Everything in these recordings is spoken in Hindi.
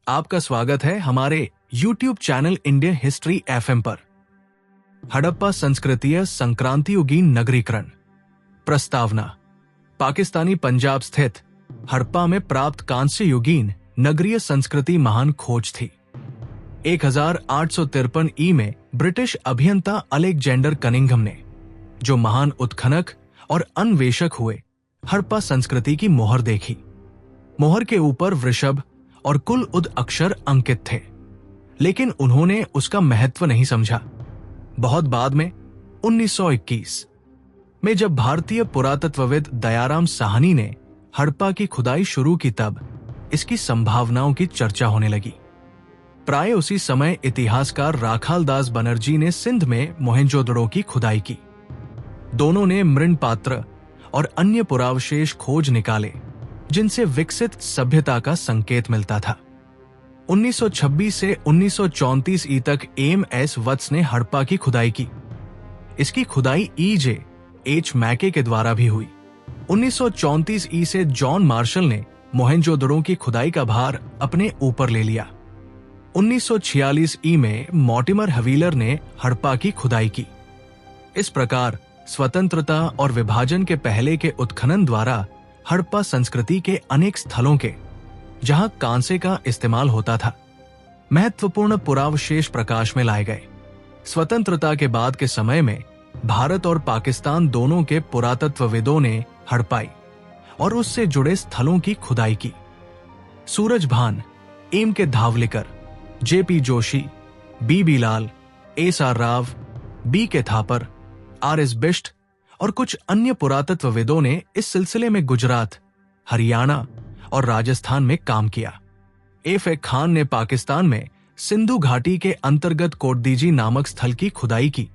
आपका स्वागत है हमारे YouTube channel Indian history FM पर। हड़प्पा संस्कृतीय संक्रांतियुगीन नगरीकरण। प्रस्तावना। पाकिस्तानी पंजाब स्थित हड़प्पा में प्राप्त कांस्य युगीन नगरीय संस्कृति महान खोज थी। 1853 ई में ब्रिटिश अभियंता अलेक्जेंडर कनिंघम ने, जो महान उत्खनक और अन्वेषक हुए, हड़प्पा संस्कृति की मोहर देखी। मोहर के ऊपर वृषभ और कुल उद अक्षर अंकित थे, लेकिन उन्होंने उसका महत्व नहीं समझा। बहुत बाद में 1921 में जब भारतीय पुरातत्वविद दयाराम साहनी ने हड़प्पा की खुदाई शुरू की, तब इसकी संभावनाओं की चर्चा होने लगी। प्राय उसी समय इतिहासकार राखालदास बनर्जी ने सिंध में मोहेंजोदड़ो की खुदाई की। दोनों ने मृणपात्र और अन्य पुरावशेष खोज निकाले, जिनसे विकसित सभ्यता का संकेत मिलता था। 1926 से 1934 ई तक एम.एस. वत्स ने हड़प्पा की खुदाई की। इसकी खुदाई E.J.H. मैके के द्वारा भी हुई। 1934 ई से जॉन मार्शल ने मोहेंजोदड़ो की खुदाई का भार अपने ऊपर ले लिया। 1946 ई में मॉर्टिमर हवीलर ने हड़प्पा की खुदाई की। इस प्रकार स्वतंत्रता और विभाजन के पहले के उत्खनन द्वारा हड़प्पा संस्कृति के अनेक स्थलों के, जहां कांसे का इस्तेमाल होता था, महत्वपूर्ण पुरावशेष प्रकाश में लाए गए। स्वतंत्रता के बाद के समय में भारत और पाकिस्तान दोनों के पुरातत्वविदों ने हड़प्पाई और उससे जुड़े स्थलों की खुदाई की। सूरजभान, एम के धावलिकर, J.P. जोशी, B.B. लाल, S.R. Rao, B.K. Thapar, R.S. Bisht और कुछ अन्य पुरातत्वविदों ने इस सिलसिले में गुजरात, हरियाणा और राजस्थान में काम किया। F.A. खान ने पाकिस्तान में सिंधु घाटी के अंतर्गत कोटदीजी नामक स्थल की खुदाई की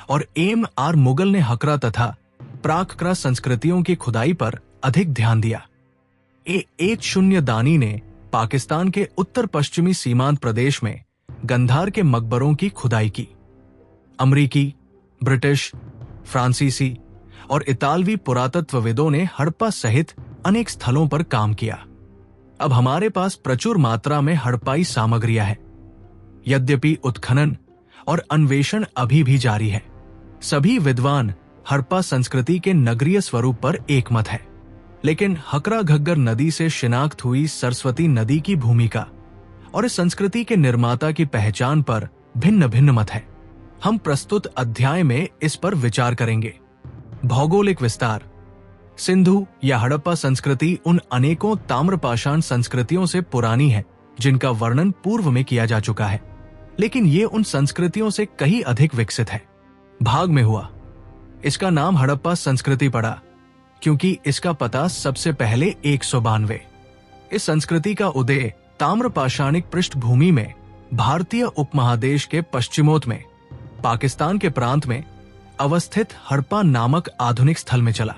और M.R. मुगल ने हकरा तथा प्राककृत संस्कृतियों की खुदाई पर अधिक ध्यान दिया। H. दानी ने पाकिस्तान के उत्तर पश्चिमी सीमांत प्रदेश में गंधार के मकबरों की खुदाई की। अमरीकी, ब्रिटिश, फ्रांसीसी और इतालवी पुरातत्वविदों ने हड़प्पा सहित अनेक स्थलों पर काम किया। अब हमारे पास प्रचुर मात्रा में हड़प्पाई सामग्रियां हैं। यद्यपि उत्खनन और अन्वेषण अभी भी जारी है, सभी विद्वान हड़प्पा संस्कृति के नगरीय स्वरूप पर एकमत है। लेकिन हकरा घग्गर नदी से शिनाख्त हुई सरस्वती नदी की भूमिका और इस संस्कृति के निर्माता की पहचान पर भिन्न भिन्न मत है। हम प्रस्तुत अध्याय में इस पर विचार करेंगे। भौगोलिक विस्तार। सिंधु या हड़प्पा संस्कृति उन अनेकों ताम्रपाषाण संस्कृतियों से पुरानी है जिनका वर्णन पूर्व में किया जा चुका है, लेकिन ये उन संस्कृतियों से कहीं अधिक विकसित है। भाग में हुआ। इसका नाम हड़प्पा संस्कृति पड़ा क्योंकि इसका पता सबसे पहले 192। इस संस्कृति का उदय ताम्रपाषाणिक पृष्ठभूमि में भारतीय उपमहादेश के पश्चिमोत में पाकिस्तान के प्रांत में अवस्थित हड़प्पा नामक आधुनिक स्थल में चला।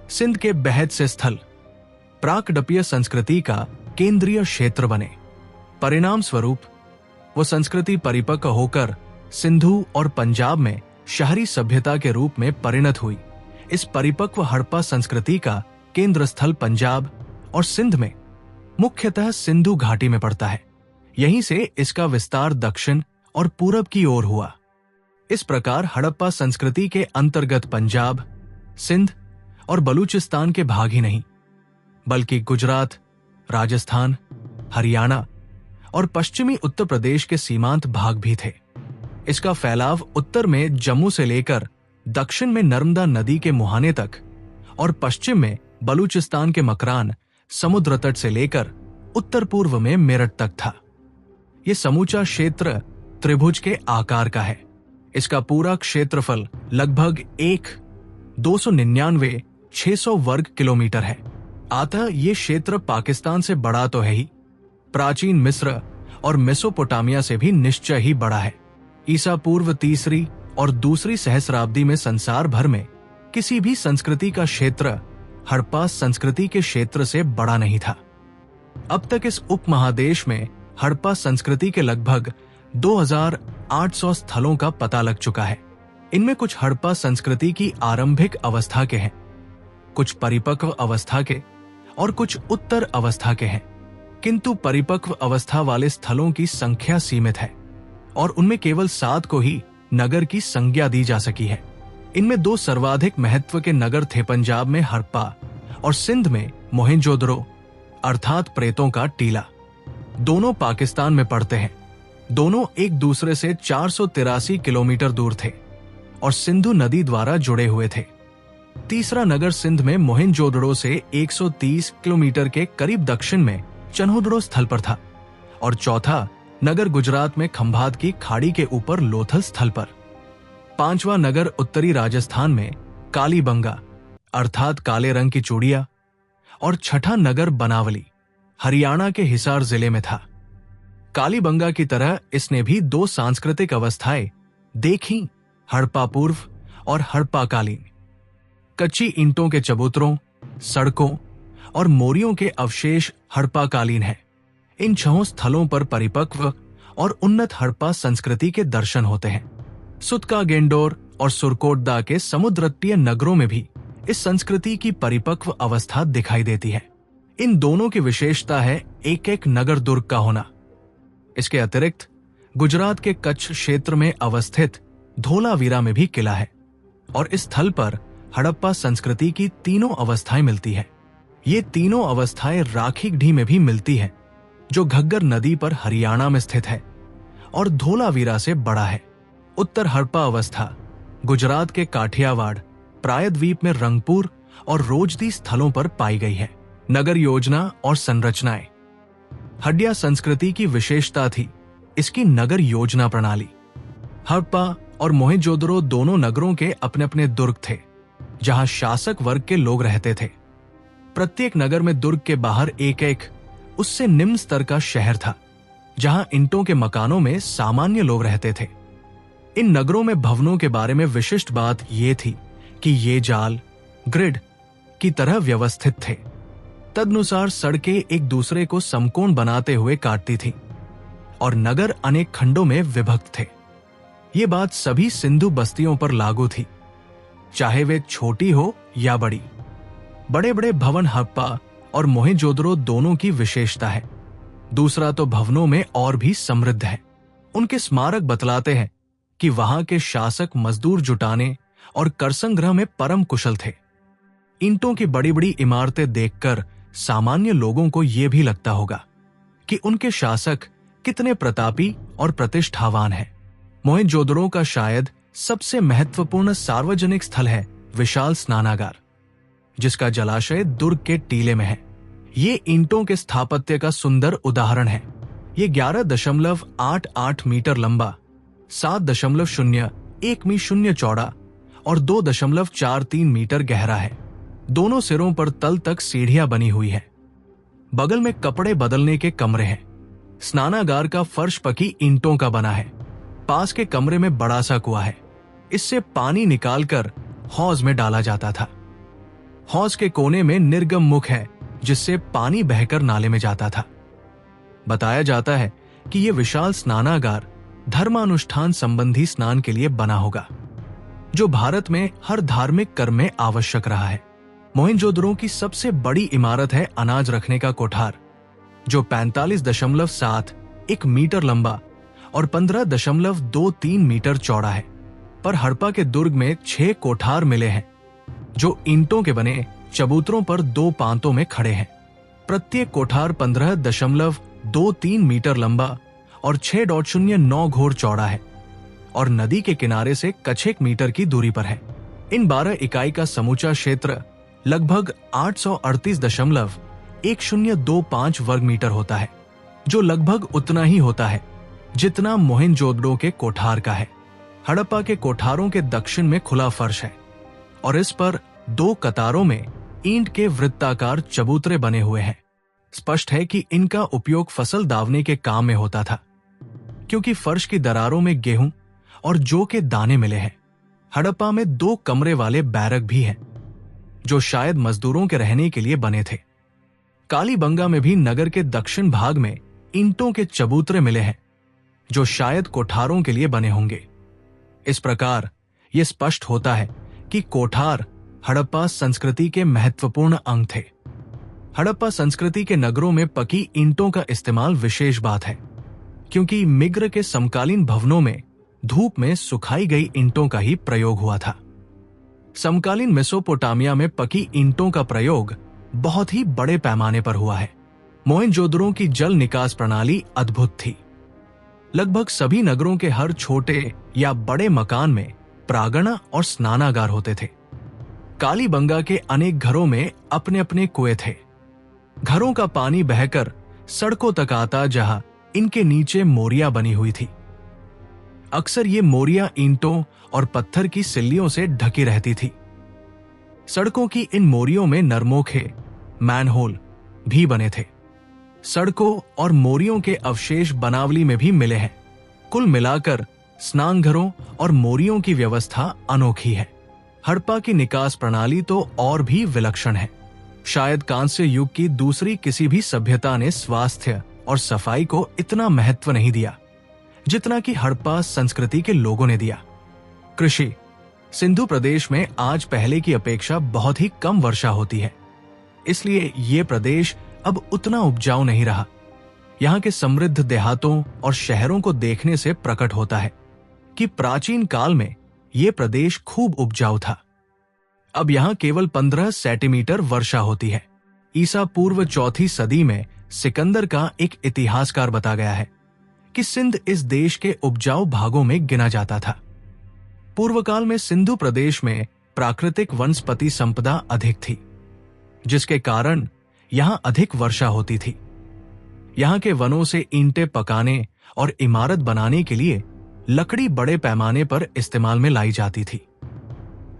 सिंध के बेहद से स्थल प्राकडपीय संस्कृति का केंद्रीय क्षेत्र बने। परिणाम स्वरूप वो संस्कृति परिपक्व होकर सिंधु और पंजाब में शहरी सभ्यता के रूप में परिणत हुई। इस परिपक्व हड़प्पा संस्कृति का केंद्र स्थल पंजाब और सिंध में, मुख्यतः सिंधु घाटी में पड़ता है। यहीं से इसका विस्तार दक्षिण और पूरब की ओर हुआ। इस प्रकार हड़प्पा संस्कृति के अंतर्गत पंजाब, सिंध और बलूचिस्तान के भाग ही नहीं, बल्कि गुजरात, राजस्थान, हरियाणा और पश्चिमी उत्तर प्रदेश के सीमांत भाग भी थे। इसका फैलाव उत्तर में जम्मू से लेकर दक्षिण में नर्मदा नदी के मुहाने तक और पश्चिम में बलूचिस्तान के मकरान समुद्र तट से लेकर उत्तर पूर्व में मेरठ तक था। यह समूचा क्षेत्र त्रिभुज के आकार का है। इसका पूरा क्षेत्रफल लगभग 299,600 वर्ग किलोमीटर है। अतः ये क्षेत्र पाकिस्तान से बड़ा तो है ही, प्राचीन मिस्र और मेसोपोटामिया से भी निश्चय ही बड़ा है। ईसा पूर्व तीसरी और दूसरी सहस्राब्दी में संसार भर में किसी भी संस्कृति का क्षेत्र हड़प्पा संस्कृति के क्षेत्र से बड़ा नहीं था। अब तक इस उपमहादेश में हड़प्पा संस्कृति के लगभग 2,800 स्थलों का पता लग चुका है। इनमें कुछ हड़प्पा संस्कृति की आरंभिक अवस्था के हैं, कुछ परिपक्व अवस्था के और कुछ उत्तर अवस्था के हैं। किंतु परिपक्व अवस्था वाले स्थलों की संख्या सीमित है और उनमें केवल 7 को ही नगर की संज्ञा दी जा सकी है। इनमें 2 सर्वाधिक महत्व के नगर थे पंजाब में हड़प्पा और सिंध में मोहेंजोदड़ो अर्थात प्रेतों का टीला। दोनों पाकिस्तान में पड़ते हैं। दोनों एक दूसरे से 483 किलोमीटर दूर थे और सिंधु नदी द्वारा जुड़े हुए थे। तीसरा नगर सिंध में मोहेंजोदड़ो से 130 किलोमीटर के करीब दक्षिण में चन्होदड़ो स्थल पर था और चौथा नगर गुजरात में खंभात की खाड़ी के ऊपर लोथल स्थल पर। पांचवा नगर उत्तरी राजस्थान में कालीबंगा अर्थात काले रंग की चूड़िया और छठा नगर बनावली हरियाणा के हिसार जिले में था। कालीबंगा की तरह इसने भी 2 सांस्कृतिक अवस्थाएं देखी, हड़प्पा पूर्व और हड़प्पा कालीन। कच्ची ईंटों के चबूतरों, सड़कों और मोरियों के अवशेष हड़प्पा कालीन हैं। इन 6 स्थलों पर परिपक्व और उन्नत हड़प्पा संस्कृति के दर्शन होते हैं। सुतका गेंडोर और सुरकोटदा के समुद्र तटीय नगरों में भी इस संस्कृति की परिपक्व अवस्था दिखाई देती है। इन दोनों की विशेषता है एक नगर दुर्ग का होना। इसके अतिरिक्त गुजरात के कच्छ क्षेत्र में अवस्थित धोलावीरा में भी किला है और इस स्थल पर हड़प्पा संस्कृति की 3 अवस्थाएं मिलती है। ये तीनों अवस्थाएं राखी ढी में भी मिलती हैं, जो घग्गर नदी पर हरियाणा में स्थित है और धोलावीरा से बड़ा है। उत्तर हड़प्पा अवस्था गुजरात के काठियावाड़, प्रायद्वीप में रंगपुर और रोजदी स्थलों पर पाई गई है। नगर योजना और संरचनाएं। हड्डा संस्कृति की विशेषता थी इसकी नगर योजना प्रणाली। हड़प्पा और मोहेंजोदड़ो दोनों नगरों के अपने अपने दुर्ग थे, जहां शासक वर्ग के लोग रहते थे। प्रत्येक नगर में दुर्ग के बाहर एक उससे निम्न स्तर का शहर था, जहां ईंटों के मकानों में सामान्य लोग रहते थे। इन नगरों में भवनों के बारे में विशिष्ट बात यह थी कि ये जाल, ग्रिड की तरह व्यवस्थित थे। तदनुसार सड़कें एक दूसरे को समकोण बनाते हुए काटती थीं और नगर अनेक खंडों में विभक्त थे। ये बात सभी सिंधु बस्तियों पर लागू थी, चाहे वे छोटी हो या बड़ी। बड़े बड़े भवन हड़प्पा और मोहेंजोदड़ो दोनों की विशेषता है। दूसरा तो भवनों में और भी समृद्ध है। उनके स्मारक बतलाते हैं कि वहां के शासक मजदूर जुटाने और कर संग्रह में परम कुशल थे। ईंटों की बड़ी बड़ी इमारतें देखकर सामान्य लोगों को यह भी लगता होगा कि उनके शासक कितने प्रतापी और प्रतिष्ठावान हैं। मोहेंजोदड़ो का शायद सबसे महत्वपूर्ण सार्वजनिक स्थल है विशाल स्नानागार, जिसका जलाशय दुर्ग के टीले में है। ये ईंटों के स्थापत्य का सुंदर उदाहरण है। ये 11.88 मीटर लंबा, 7.01 मीटर चौड़ा और 2.43 मीटर गहरा है। दोनों सिरों पर तल तक सीढ़ियां बनी हुई है। बगल में कपड़े बदलने के कमरे हैं। स्नानागार का फर्श पकी ईंटों का बना है। पास के कमरे में बड़ा सा कुआं है। इससे पानी निकालकर हौज में डाला जाता था। हौज के कोने में निर्गम मुख है, जिससे पानी बहकर नाले में जाता था। बताया जाता है कि यह विशाल स्नानागार धर्मानुष्ठान संबंधी स्नान के लिए बना होगा, जो भारत में हर धार्मिक कर्म में आवश्यक रहा है। मोहेंजोदड़ो की सबसे बड़ी इमारत है अनाज रखने का कोठार, जो 45.71 मीटर लंबा और 15.23 मीटर चौड़ा है। पर हड़प्पा के दुर्ग में 6 कोठार मिले हैं, जो ईंटों के बने चबूतरों पर 2 पांतों में खड़े हैं। प्रत्येक कोठार 15.23 मीटर लंबा और 6.09 घोर चौड़ा है और नदी के किनारे से कुछ मीटर की दूरी पर है। इन 12 इकाई का समूचा क्षेत्र लगभग 838.1025 वर्ग मीटर होता है, जो लगभग उतना ही होता है जितना मोहेंजोदड़ो के कोठार का है। हड़प्पा के कोठारों के दक्षिण में खुला फर्श है और इस पर 2 कतारों में ईंट के वृत्ताकार चबूतरे बने हुए हैं। स्पष्ट है कि इनका उपयोग फसल दावने के काम में होता था, क्योंकि फर्श की दरारों में गेहूं और जौ के दाने मिले हैं। हड़प्पा में 2 कमरे वाले बैरक भी हैं, जो शायद मजदूरों के रहने के लिए बने थे। कालीबंगा में भी नगर के दक्षिण भाग में ईंटों के चबूतरे मिले हैं, जो शायद कोठारों के लिए बने होंगे। इस प्रकार यह स्पष्ट होता है कि कोठार हड़प्पा संस्कृति के महत्वपूर्ण अंग थे। हड़प्पा संस्कृति के नगरों में पकी ईंटों का इस्तेमाल विशेष बात है, क्योंकि मिग्र के समकालीन भवनों में धूप में सुखाई गई ईंटों का ही प्रयोग हुआ था। समकालीन मेसोपोटामिया में पकी ईंटों का प्रयोग बहुत ही बड़े पैमाने पर हुआ है। मोहनजोदड़ो की जल निकास प्रणाली अद्भुत थी। लगभग सभी नगरों के हर छोटे या बड़े मकान में प्रांगण और स्नानागार होते थे। कालीबंगा के अनेक घरों में अपने अपने कुएं थे। घरों का पानी बहकर सड़कों तक आता, जहां इनके नीचे मोरियां बनी हुई थी। अक्सर ये मोरियां ईंटों और पत्थर की सिल्लियों से ढकी रहती थी। सड़कों की इन मोरियों में नरमोखे, मैनहोल भी बने थे। सड़कों और मोरियों के अवशेष बनावली में भी मिले हैं। कुल मिलाकर स्नानघरों और मोरियों की व्यवस्था अनोखी है। हड़प्पा की निकास प्रणाली तो और भी विलक्षण है। शायद कांस्य युग की दूसरी किसी भी सभ्यता ने स्वास्थ्य और सफाई को इतना महत्व नहीं दिया जितना कि हड़प्पा संस्कृति के लोगों ने दिया। कृषि। सिंधु प्रदेश में आज पहले की अपेक्षा बहुत ही कम वर्षा होती है, इसलिए ये प्रदेश अब उतना उपजाऊ नहीं रहा। यहाँ के समृद्ध देहातों और शहरों को देखने से प्रकट होता है कि प्राचीन काल में ये प्रदेश खूब उपजाऊ था। अब यहाँ केवल 15 सेंटीमीटर वर्षा होती है। ईसा पूर्व 4वीं सदी में सिकंदर का एक इतिहासकार बता गया है कि सिंध इस देश के उपजाऊ भागों में गिना जाता था। पूर्व काल में सिंधु प्रदेश में प्राकृतिक वनस्पति संपदा अधिक थी, जिसके कारण यहाँ अधिक वर्षा होती थी। यहाँ के वनों से ईंटें पकाने और इमारत बनाने के लिए लकड़ी बड़े पैमाने पर इस्तेमाल में लाई जाती थी।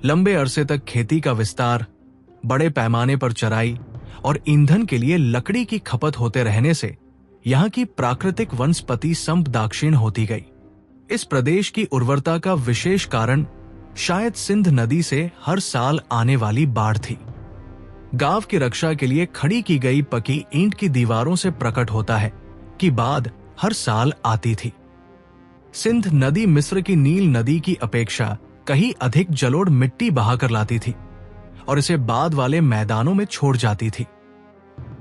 लंबे अरसे तक खेती का विस्तार, बड़े पैमाने पर चराई और ईंधन के लिए लकड़ी की खपत होते रहने से यहाँ की प्राकृतिक वनस्पति संपदा क्षीण होती गई। इस प्रदेश की उर्वरता का विशेष कारण शायद सिंध नदी से हर साल आने वाली बाढ़ थी। गांव की रक्षा के लिए खड़ी की गई पकी ईंट की दीवारों से प्रकट होता है कि बाढ़ हर साल आती थी। सिंध नदी मिस्र की नील नदी की अपेक्षा कहीं अधिक जलोढ़ मिट्टी बहाकर लाती थी और इसे बाद वाले मैदानों में छोड़ जाती थी।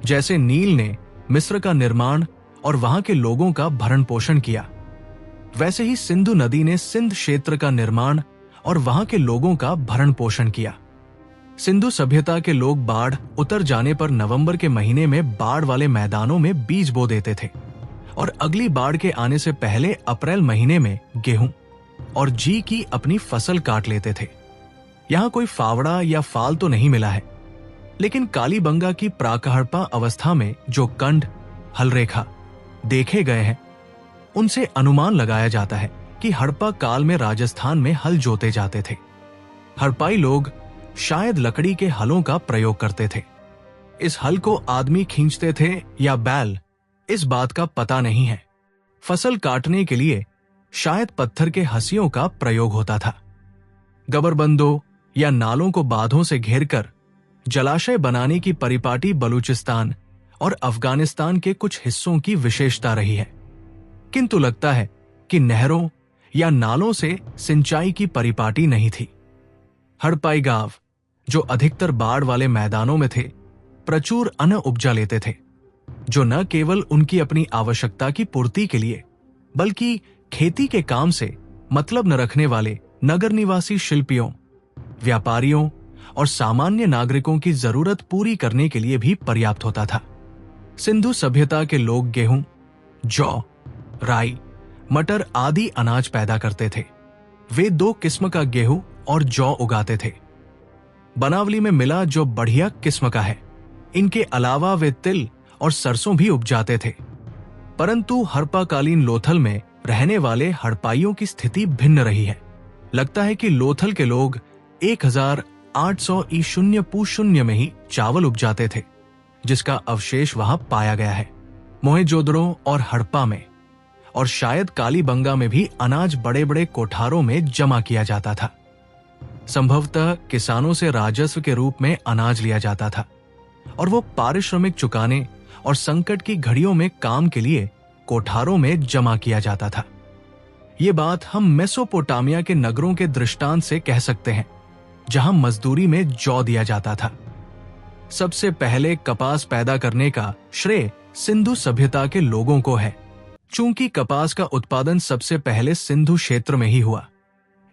जैसे नील ने मिस्र का निर्माण और वहां के लोगों का भरण पोषण किया, वैसे ही सिंधु नदी ने सिंध क्षेत्र का निर्माण और वहां के लोगों का भरण पोषण किया। सिंधु सभ्यता के लोग बाढ़ उतर जाने पर नवंबर के महीने में बाढ़ वाले मैदानों में बीज बो देते थे और अगली बाढ़ के आने से पहले अप्रैल महीने में गेहूं और जी की अपनी फसल काट लेते थे। यहां कोई फावड़ा या फाल तो नहीं मिला है, लेकिन कालीबंगा की प्राक-हड़प्पा अवस्था में जो कंड, हलरेखा देखे गए हैं, उनसे अनुमान लगाया जाता है कि हड़प्पा काल में राजस्थान में हल जोते जाते थे। हड़प्पाई लोग शायद लकड़ी के हलों का प्रयोग करते थे। इस हल को आदमी खींचते थे या बैल, इस बात का पता नहीं है। फसल काटने के लिए शायद पत्थर के हंसियों का प्रयोग होता था। गबरबंदों या नालों को बांधों से घेरकर जलाशय बनाने की परिपाटी बलूचिस्तान और अफगानिस्तान के कुछ हिस्सों की विशेषता रही है, किंतु लगता है कि नहरों या नालों से सिंचाई की परिपाटी नहीं थी। हड़प्पाई गांव, जो अधिकतर बाढ़ वाले मैदानों में थे, प्रचुर अन्न उपजा लेते थे, जो न केवल उनकी अपनी आवश्यकता की पूर्ति के लिए बल्कि खेती के काम से मतलब न रखने वाले नगर निवासी शिल्पियों, व्यापारियों और सामान्य नागरिकों की जरूरत पूरी करने के लिए भी पर्याप्त होता था। सिंधु सभ्यता के लोग गेहूं, जौ, राई, मटर आदि अनाज पैदा करते थे। वे 2 किस्म का गेहूं और जौ उगाते थे। बनावली में मिला जो बढ़िया किस्म का है। इनके अलावा वे तिल और सरसों भी उपजाते थे। परंतु हड़प्पाकालीन लोथल में रहने वाले हड़प्पाइयों की स्थिति भिन्न रही है। लगता है कि लोथल के लोग 1800 ई. पू. में ही चावल उपजाते थे, जिसका अवशेष वहां पाया गया है। मोहनजोदड़ो और हड़प्पा में और शायद कालीबंगा में भी अनाज बड़े बड़े कोठारों में जमा किया जाता था। संभवतः किसानों से राजस्व के रूप में अनाज लिया जाता था और वो पारिश्रमिक चुकाने और संकट की घड़ियों में काम के लिए कोठारों में जमा किया जाता था। ये बात हम मेसोपोटामिया के नगरों के दृष्टांत से कह सकते हैं, जहां मजदूरी में जौ दिया जाता था। सबसे पहले कपास पैदा करने का श्रेय सिंधु सभ्यता के लोगों को है। चूंकि कपास का उत्पादन सबसे पहले सिंधु क्षेत्र में ही हुआ,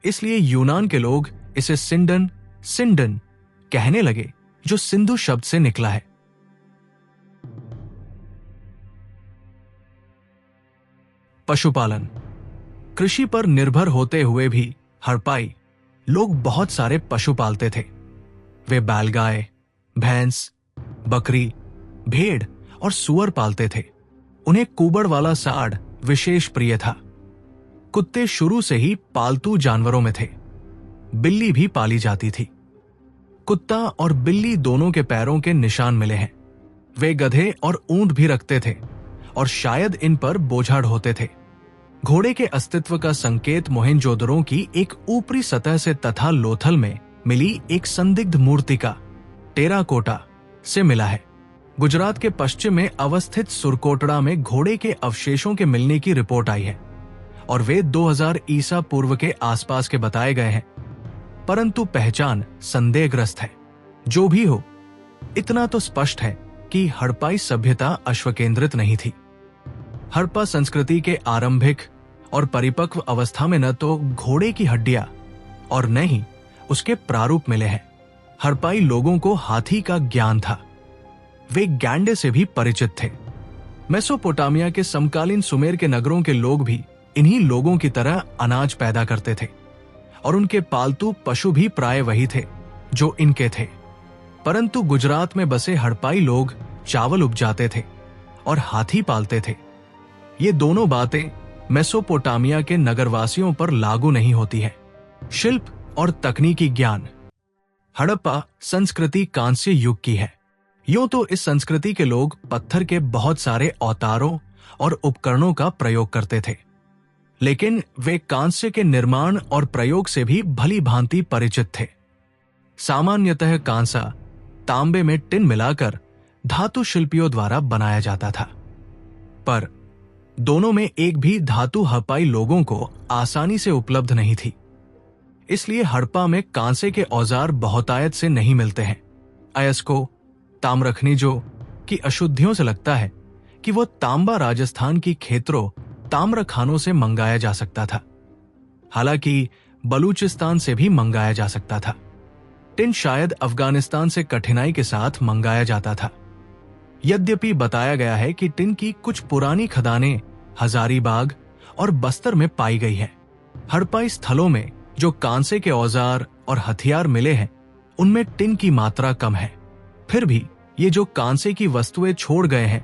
इसलिए यूनान के लोग इसे सिंडन कहने लगे, जो सिंधु शब्द से निकला है। पशुपालन। कृषि पर निर्भर होते हुए भी हड़प्पाई लोग बहुत सारे पशु पालते थे। वे बैलगाय, भैंस, बकरी, भेड़ और सूअर पालते थे। उन्हें कुबड़ वाला साड़ विशेष प्रिय था। कुत्ते शुरू से ही पालतू जानवरों में थे। बिल्ली भी पाली जाती थी। कुत्ता और बिल्ली दोनों के पैरों के निशान मिले हैं। वे गधे और ऊंट भी रखते थे और शायद इन पर बोझा ढोते थे। घोड़े के अस्तित्व का संकेत मोहेंजोदड़ो की एक ऊपरी सतह से तथा लोथल में मिली एक संदिग्ध मूर्तिका टेराकोटा से मिला है। गुजरात के पश्चिम में अवस्थित सुरकोटड़ा में घोड़े के अवशेषों के मिलने की रिपोर्ट आई है और वे 2000 ईसा पूर्व के आसपास के बताए गए हैं, परंतु पहचान संदेहग्रस्त है। जो भी हो, इतना तो स्पष्ट है कि हड़प्पाई सभ्यता अश्व केंद्रित नहीं थी। हड़प्पा संस्कृति के आरंभिक और परिपक्व अवस्था में न तो घोड़े की हड्डियां और न ही उसके प्रारूप मिले हैं। हड़प्पाई लोगों को हाथी का ज्ञान था। वे गैंडे से भी परिचित थे। मेसोपोटामिया के समकालीन सुमेर के नगरों के लोग भी इन्हीं लोगों की तरह अनाज पैदा करते थे और उनके पालतू पशु भी प्राय वही थे जो इनके थे। परंतु गुजरात में बसे हड़प्पाई लोग चावल उपजाते थे और हाथी पालते थे। ये दोनों बातें मेसोपोटामिया के नगरवासियों पर लागू नहीं होती है। शिल्प और तकनीकी ज्ञान। हड़प्पा संस्कृति कांस्य युग की है। यूं तो इस संस्कृति के लोग पत्थर के बहुत सारे औतारों और उपकरणों का प्रयोग करते थे, लेकिन वे कांस्य के निर्माण और प्रयोग से भी भली भांति परिचित थे। सामान्यतः कांसा तांबे में टिन मिलाकर धातु शिल्पियों द्वारा बनाया जाता था, पर दोनों में एक भी धातु हड़प्पाई लोगों को आसानी से उपलब्ध नहीं थी। इसलिए हड़प्पा में कांसे के औजार बहुतायत से नहीं मिलते हैं। अयस्को ताम्रखनिजों की अशुद्धियों से लगता है कि वो तांबा राजस्थान की खेतरों ताम्र खानों से मंगाया जा सकता था। हालांकि बलूचिस्तान से भी मंगाया जा सकता था। टिन शायद अफगानिस्तान से कठिनाई के साथ मंगाया जाता था। यद्यपि बताया गया है कि टिन की कुछ पुरानी खदानें हजारीबाग और बस्तर में पाई गई है। हड़प्पाई स्थलों में जो कांसे के औजार और हथियार मिले हैं, उनमें टिन की मात्रा कम है। फिर भी ये जो कांसे की वस्तुएं छोड़ गए हैं,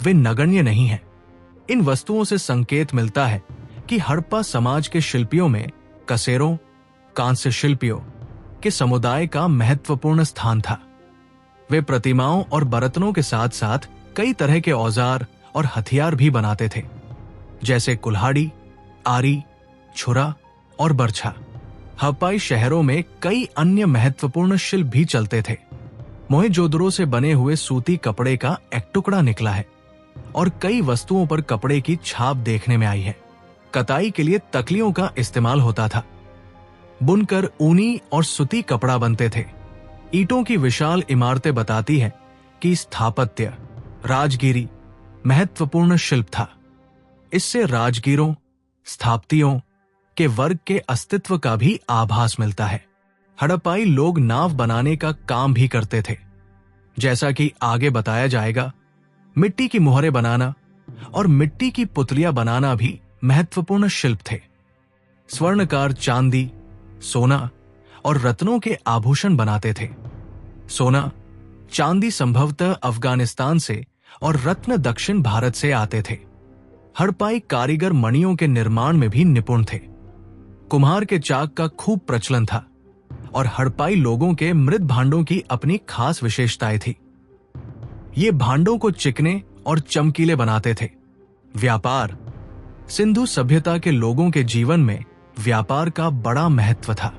वे नगण्य नहीं हैं। इन वस्तुओं से संकेत मिलता है कि हड़प्पा समाज के शिल्पियों में कसेरों, कांस्य शिल्पियों के समुदाय का महत्वपूर्ण स्थान था। वे प्रतिमाओं और बर्तनों के साथ साथ कई तरह के औजार और हथियार भी बनाते थे, जैसे कुल्हाड़ी, आरी, छुरा और बर्छा। हड़प्पाई शहरों में कई अन्य महत्वपूर्ण शिल्प भी चलते थे। मोहेंजोदड़ो से बने हुए सूती कपड़े का एक टुकड़ा निकला है और कई वस्तुओं पर कपड़े की छाप देखने में आई है। कताई के लिए तकलियों का इस्तेमाल होता था। बुनकर ऊनी और सूती कपड़ा बनते थे। ईंटों की विशाल इमारतें बताती है कि स्थापत्य राजगिरी महत्वपूर्ण शिल्प था। इससे राजगीरों, स्थापतियों के वर्ग के अस्तित्व का भी आभास मिलता है। हड़प्पाई लोग नाव बनाने का काम भी करते थे। जैसा कि आगे बताया जाएगा, मिट्टी की मोहरें बनाना और मिट्टी की पुतलियां बनाना भी महत्वपूर्ण शिल्प थे। स्वर्णकार चांदी, सोना और रत्नों के आभूषण बनाते थे। सोना, चांदी संभवतः अफगानिस्तान से और रत्न दक्षिण भारत से आते थे। हड़प्पाई कारीगर मणियों के निर्माण में भी निपुण थे। कुम्हार के चाक का खूब प्रचलन था और हड़प्पाई लोगों के मृत भांडों की अपनी खास विशेषताएं थी। ये भांडों को चिकने और चमकीले बनाते थे। व्यापार। सिंधु सभ्यता के लोगों के जीवन में व्यापार का बड़ा महत्व था।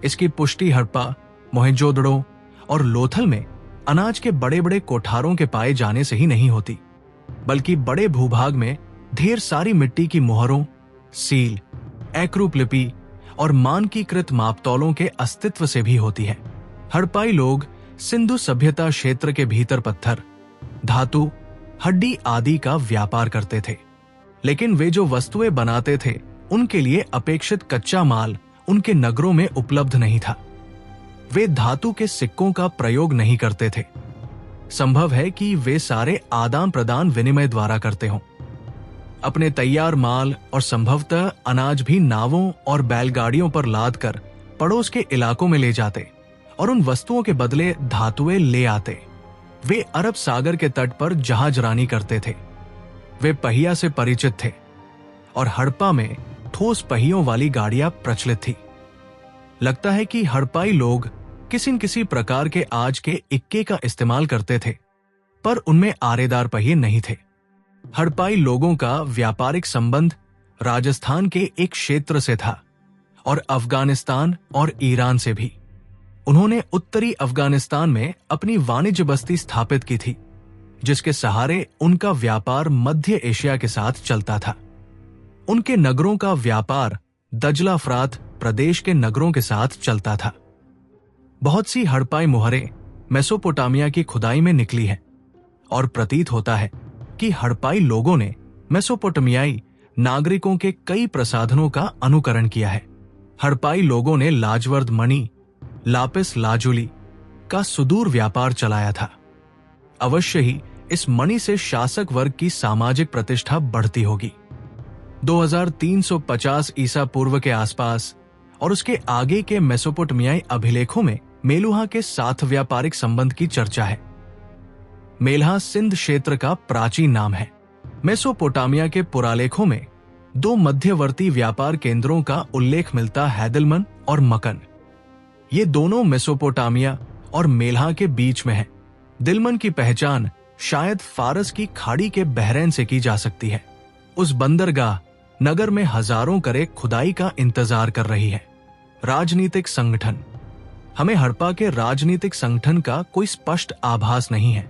इसकी पुष्टि हड़प्पा, मोहेंजोदड़ो और लोथल में अनाज के बड़े बड़े कोठारों के पाए जाने से ही नहीं होती, बल्कि बड़े भूभाग में ढेर सारी मिट्टी की मोहरों, सील, एकरूप लिपि और मानकीकृत मापतौलों के अस्तित्व से भी होती है। हड़प्पाई लोग सिंधु सभ्यता क्षेत्र के भीतर पत्थर, धातु, हड्डी आदि का व्यापार करते थे। लेकिन वे जो वस्तुएं बनाते थे उनके लिए अपेक्षित कच्चा माल उनके नगरों में उपलब्ध नहीं था। वे धातु के सिक्कों का प्रयोग नहीं करते थे। संभव है कि वे सारे आदान प्रदान विनिमय द्वारा करते हों। अपने तैयार माल और संभवतः अनाज भी नावों और बैलगाड़ियों पर लाद कर पड़ोस के इलाकों में ले जाते और उन वस्तुओं के बदले धातुएं ले आते। वे अरब सागर के तट पर जहाजरानी करते थे। वे पहिया से परिचित थे और हड़प्पा में ठोस पहियों वाली गाड़ियां प्रचलित थी। लगता है कि हड़प्पाई लोग किसी न किसी प्रकार के आज के इक्के का इस्तेमाल करते थे, पर उनमें आरेदार पहिए नहीं थे। हड़प्पाई लोगों का व्यापारिक संबंध राजस्थान के एक क्षेत्र से था और अफगानिस्तान और ईरान से भी। उन्होंने उत्तरी अफगानिस्तान में अपनी वाणिज्य बस्ती स्थापित की थी, जिसके सहारे उनका व्यापार मध्य एशिया के साथ चलता था। उनके नगरों का व्यापार दजला फरात प्रदेश के नगरों के साथ चलता था। बहुत सी हड़प्पाई मुहरें मेसोपोटामिया की खुदाई में निकली हैं और प्रतीत होता है कि हड़प्पाई लोगों ने मेसोपोटामियाई नागरिकों के कई प्रसाधनों का अनुकरण किया है। हड़प्पाई लोगों ने लाजवर्द मणि, लापिस लाजुली का सुदूर व्यापार चलाया था। अवश्य ही इस मणि से शासक वर्ग की सामाजिक प्रतिष्ठा बढ़ती होगी। 2350 ईसा पूर्व के आसपास और उसके आगे के मेसोपोटामियाई अभिलेखों में मेलुहा के साथ व्यापारिक संबंध की चर्चा है। मेलहा सिंध क्षेत्र का प्राचीन नाम है। मेसोपोटामिया के पुरालेखों में दो मध्यवर्ती व्यापार केंद्रों का उल्लेख मिलता है, दिलमन और मकन। ये दोनों मेसोपोटामिया और मेलहा के बीच में है। दिलमन की पहचान शायद फारस की खाड़ी के बहरैन से की जा सकती है। उस बंदरगाह नगर में हजारों करे खुदाई का इंतजार कर रही है। राजनीतिक संगठन। हमें हड़प्पा के राजनीतिक संगठन का कोई स्पष्ट आभास नहीं है,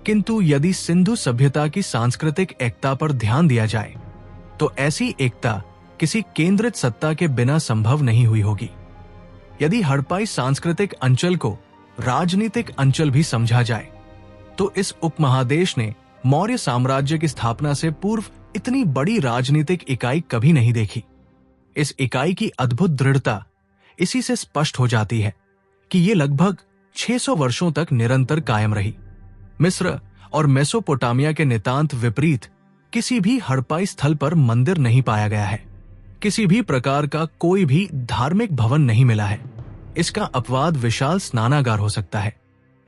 किंतु यदि सिंधु सभ्यता की सांस्कृतिक एकता पर ध्यान दिया जाए तो ऐसी एकता किसी केंद्रित सत्ता के बिना संभव नहीं हुई होगी। यदि हड़प्पाई सांस्कृतिक अंचल को राजनीतिक अंचल भी समझा जाए तो इस उपमहादेश ने मौर्य साम्राज्य की स्थापना से पूर्व इतनी बड़ी राजनीतिक इकाई कभी नहीं देखी। इस इकाई की अद्भुत दृढ़ता इसी से स्पष्ट हो जाती है कि ये लगभग 600 वर्षों तक निरंतर कायम रही। मिस्र और मेसोपोटामिया के नितांत विपरीत किसी भी हड़प्पाई स्थल पर मंदिर नहीं पाया गया है। किसी भी प्रकार का कोई भी धार्मिक भवन नहीं मिला है। इसका अपवाद विशाल स्नानागार हो सकता है,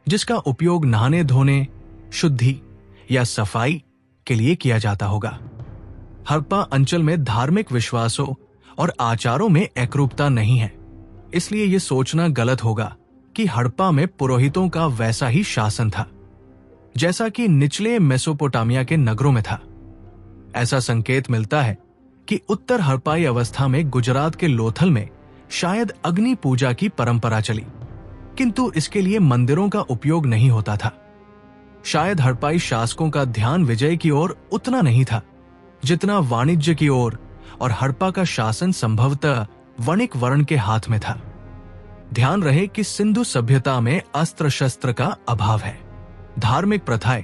जिसका उपयोग नहाने धोने, शुद्धि या सफाई के लिए किया जाता होगा। हड़प्पा अंचल में धार्मिक विश्वासों और आचारों में एकरूपता नहीं है, इसलिए यह सोचना गलत होगा कि हड़प्पा में पुरोहितों का वैसा ही शासन था जैसा कि निचले मेसोपोटामिया के नगरों में था। ऐसा संकेत मिलता है कि उत्तर हड़प्पाई अवस्था में गुजरात के लोथल में शायद अग्नि पूजा की परंपरा चली, किंतु इसके लिए मंदिरों का उपयोग नहीं होता था। शायद हड़प्पाई शासकों का ध्यान विजय की ओर उतना नहीं था जितना वाणिज्य की ओर, और हड़प्पा का शासन संभवतः वणिक वर्ण के हाथ में था। ध्यान रहे कि सिंधु सभ्यता में अस्त्र शस्त्र का अभाव है। धार्मिक प्रथाएं।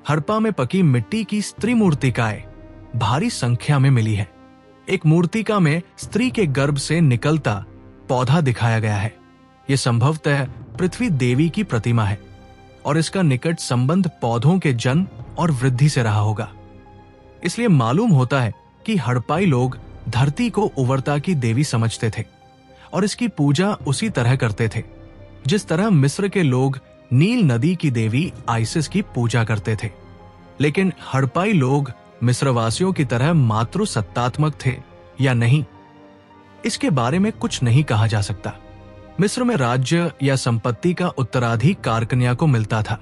हड़प्पा में पकी मिट्टी की स्त्री मूर्तिकाएं भारी संख्या में मिली है। एक मूर्तिका में स्त्री के गर्भ से निकलता पौधा दिखाया गया है। यह संभवतः पृथ्वी देवी की प्रतिमा है और इसका निकट संबंध पौधों के जन्म और वृद्धि से रहा होगा। इसलिए मालूम होता है कि हड़प्पाई लोग धरती को उवर्ता की देवी समझते थे और इसकी पूजा उसी तरह करते थे जिस तरह मिस्र के लोग नील नदी की देवी आइसिस की पूजा करते थे। लेकिन हड़प्पाई लोग मिस्रवासियों की तरह मातृसत्तात्मक थे या नहीं, इसके बारे में कुछ नहीं कहा जा सकता। मिस्र में राज्य या संपत्ति का उत्तराधिकार कन्या को मिलता था,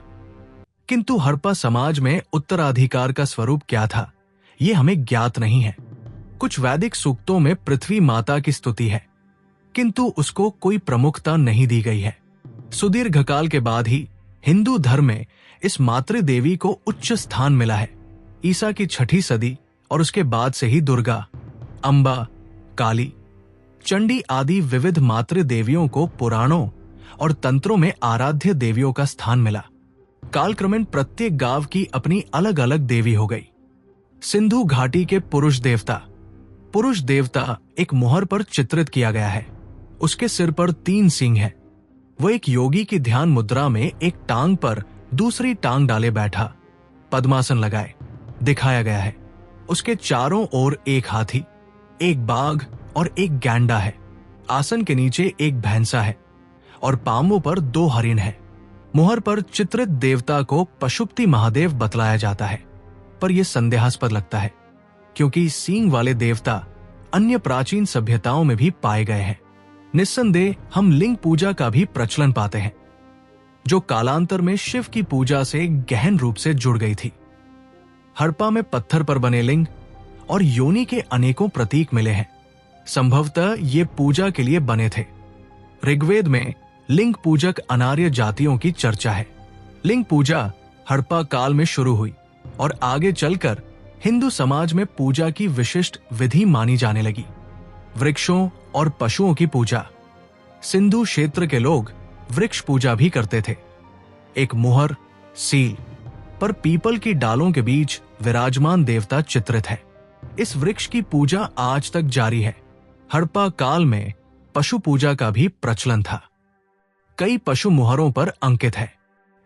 किंतु हड़प्पा समाज में उत्तराधिकार का स्वरूप क्या था यह हमें ज्ञात नहीं है। कुछ वैदिक सूक्तों में पृथ्वी माता की स्तुति है, किंतु उसको कोई प्रमुखता नहीं दी गई है। सुदीर्घ काल के बाद ही हिंदू धर्म में इस मातृदेवी को उच्च स्थान मिला है। ईसा की 6ठी सदी और उसके बाद से ही दुर्गा, अम्बा, काली, चंडी आदि विविध मातृदेवियों को पुराणों और तंत्रों में आराध्य देवियों का स्थान मिला। कालक्रमेण प्रत्येक गांव की अपनी अलग अलग देवी हो गई। सिंधु घाटी के पुरुष देवता एक मोहर पर चित्रित किया गया है। उसके सिर पर 3 सींग हैं। वो एक योगी की ध्यान मुद्रा में एक टांग पर दूसरी टांग डाले बैठा पद्मासन लगाए दिखाया गया है। उसके चारों ओर एक हाथी, एक बाघ और एक गैंडा है। आसन के नीचे एक भैंसा है और पांवों पर 2 हरिण हैं। मोहर पर चित्रित देवता को पशुपति महादेव बतलाया जाता है, पर यह संदेहास्पद लगता है क्योंकि सींग वाले देवता अन्य प्राचीन सभ्यताओं में भी पाए गए हैं। निस्संदेह हम लिंग पूजा का भी प्रचलन पाते हैं, जो कालांतर में शिव की पूजा से गहन रूप से जुड़ गई थी। हड़प्पा में पत्थर पर बने लिंग और योनि के अनेकों प्रतीक मिले हैं। संभवतः ये पूजा के लिए बने थे। ऋग्वेद में लिंग पूजक अनार्य जातियों की चर्चा है। लिंग पूजा हड़प्पा काल में शुरू हुई और आगे चलकर हिंदू समाज में पूजा की विशिष्ट विधि मानी जाने लगी। वृक्षों और पशुओं की पूजा। सिंधु क्षेत्र के लोग वृक्ष पूजा भी करते थे। एक मुहर सील पर पीपल की डालों के बीच विराजमान देवता चित्रित है। इस वृक्ष की पूजा आज तक जारी है। हड़प्पा काल में पशु पूजा का भी प्रचलन था। कई पशु मुहरों पर अंकित है।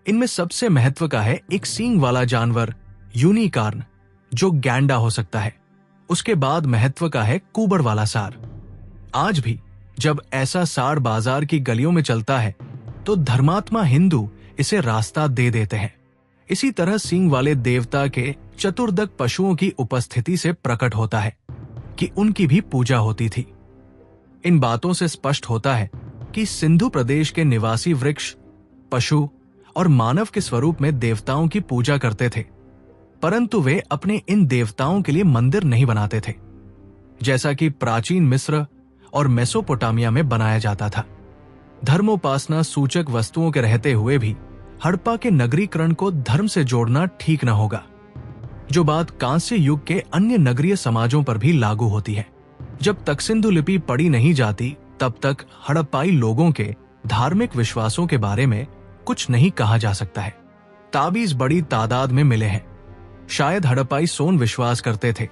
इनमें सबसे महत्व का है एक सींग वाला जानवर यूनिकॉर्न, जो गैंडा हो सकता है। उसके बाद महत्व का है कुबड़ वाला सार। आज भी जब ऐसा सार बाजार की गलियों में चलता है तो धर्मात्मा हिंदू इसे रास्ता दे देते हैं। इसी तरह सींग वाले देवता के चतुर्दक पशुओं की उपस्थिति से प्रकट होता है कि उनकी भी पूजा होती थी। इन बातों से स्पष्ट होता है कि सिंधु प्रदेश के निवासी वृक्ष, पशु और मानव के स्वरूप में देवताओं की पूजा करते थे, परंतु वे अपने इन देवताओं के लिए मंदिर नहीं बनाते थे, जैसा कि प्राचीन मिस्र और मेसोपोटामिया में बनाया जाता था। धर्मोपासना सूचक वस्तुओं के रहते हुए भी हड़प्पा के नगरीकरण को धर्म से जोड़ना ठीक न होगा, जो बात कांस्य युग के अन्य नगरीय समाजों पर भी लागू होती है। जब तक सिंधु लिपि पढ़ी नहीं जाती तब तक हड़प्पाई लोगों के धार्मिक विश्वासों के बारे में कुछ नहीं कहा जा सकता है। ताबीज बड़ी तादाद में मिले हैं। शायद हड़प्पाई सोन विश्वास करते थे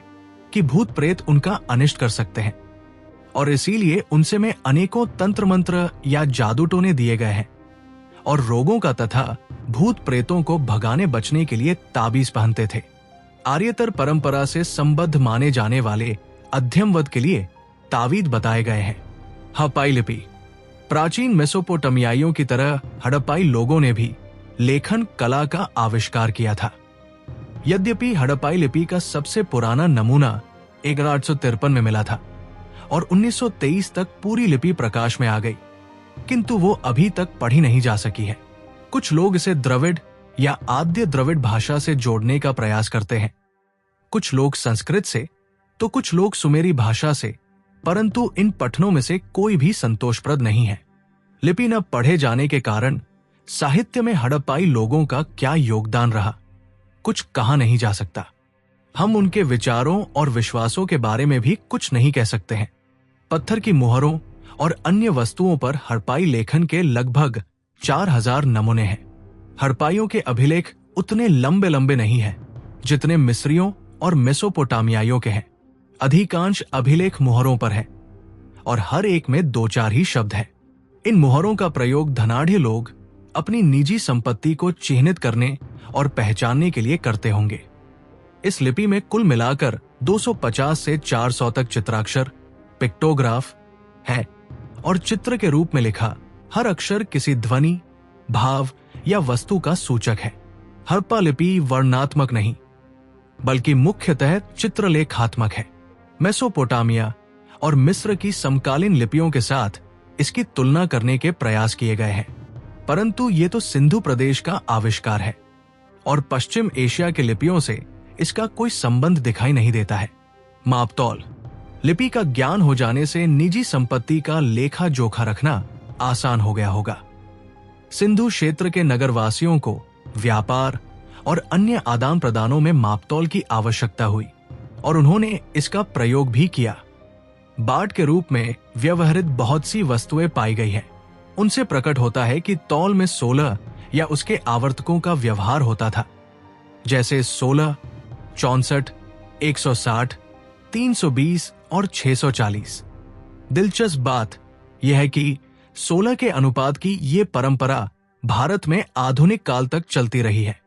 कि भूत प्रेत उनका अनिष्ट कर सकते हैं और इसीलिए उनसे में अनेकों तंत्र मंत्र या जादू टोने दिए गए हैं और रोगों का तथा भूत प्रेतों को भगाने बचने के लिए ताबीज पहनते थे। आर्यतर परंपरा से संबद्ध माने जाने वाले अध्ययनवद के लिए तावीद बताए गए हैं। हड़प्पाई लिपि। प्राचीन मेसोपोटामियाइयों की तरह हड़प्पाई लोगों ने भी लेखन कला का आविष्कार किया था। यद्यपि हड़प्पाई लिपि का सबसे पुराना नमूना 1853 में मिला था और 1923 तक पूरी लिपि प्रकाश में आ गई, किंतु वो अभी तक पढ़ी नहीं जा सकी है। कुछ लोग इसे द्रविड़ या आद्य द्रविड़ भाषा से जोड़ने का प्रयास करते हैं, कुछ लोग संस्कृत से तो कुछ लोग सुमेरी भाषा से, परंतु इन पठनों में से कोई भी संतोषप्रद नहीं है। लिपि न पढ़े जाने के कारण साहित्य में हड़प्पाई लोगों का क्या योगदान रहा, कुछ कहा नहीं जा सकता। हम उनके विचारों और विश्वासों के बारे में भी कुछ नहीं कह सकते हैं। पत्थर की मुहरों और अन्य वस्तुओं पर हड़प्पाई लेखन के लगभग 4000 नमूने हैं। हड़प्पाइयों के अभिलेख उतने लंबे लंबे नहीं हैं जितने मिस्रियों और मेसोपोटामियाइयों के हैं। अधिकांश अभिलेख मुहरों पर है और हर एक में 2-4 ही शब्द हैं। इन मुहरों का प्रयोग धनाढ़ लोग अपनी निजी संपत्ति को चिन्हित करने और पहचानने के लिए करते होंगे। इस लिपि में कुल मिलाकर 250 से 400 तक चित्राक्षर, पिक्टोग्राफ है और चित्र के रूप में लिखा हर अक्षर किसी ध्वनि, भाव या वस्तु का सूचक है। हड़प्पा लिपि वर्णात्मक नहीं बल्कि मुख्यतः चित्रलेखात्मक है। मेसोपोटामिया और मिस्र की समकालीन लिपियों के साथ इसकी तुलना करने के प्रयास किए गए हैं, परंतु ये तो सिंधु प्रदेश का आविष्कार है और पश्चिम एशिया के लिपियों से इसका कोई संबंध दिखाई नहीं देता है। मापतौल। लिपि का ज्ञान हो जाने से निजी संपत्ति का लेखा जोखा रखना आसान हो गया होगा। सिंधु क्षेत्र के नगरवासियों को व्यापार और अन्य आदान प्रदानों में मापतौल की आवश्यकता हुई और उन्होंने इसका प्रयोग भी किया। बाट के रूप में व्यवहृत बहुत सी वस्तुएं पाई गई हैं। उनसे प्रकट होता है कि तौल में 16 या उसके आवर्तकों का व्यवहार होता था, जैसे 16, 64, 160, 320 और 640। दिलचस्प बात यह है कि 16 के अनुपात की ये परंपरा भारत में आधुनिक काल तक चलती रही है।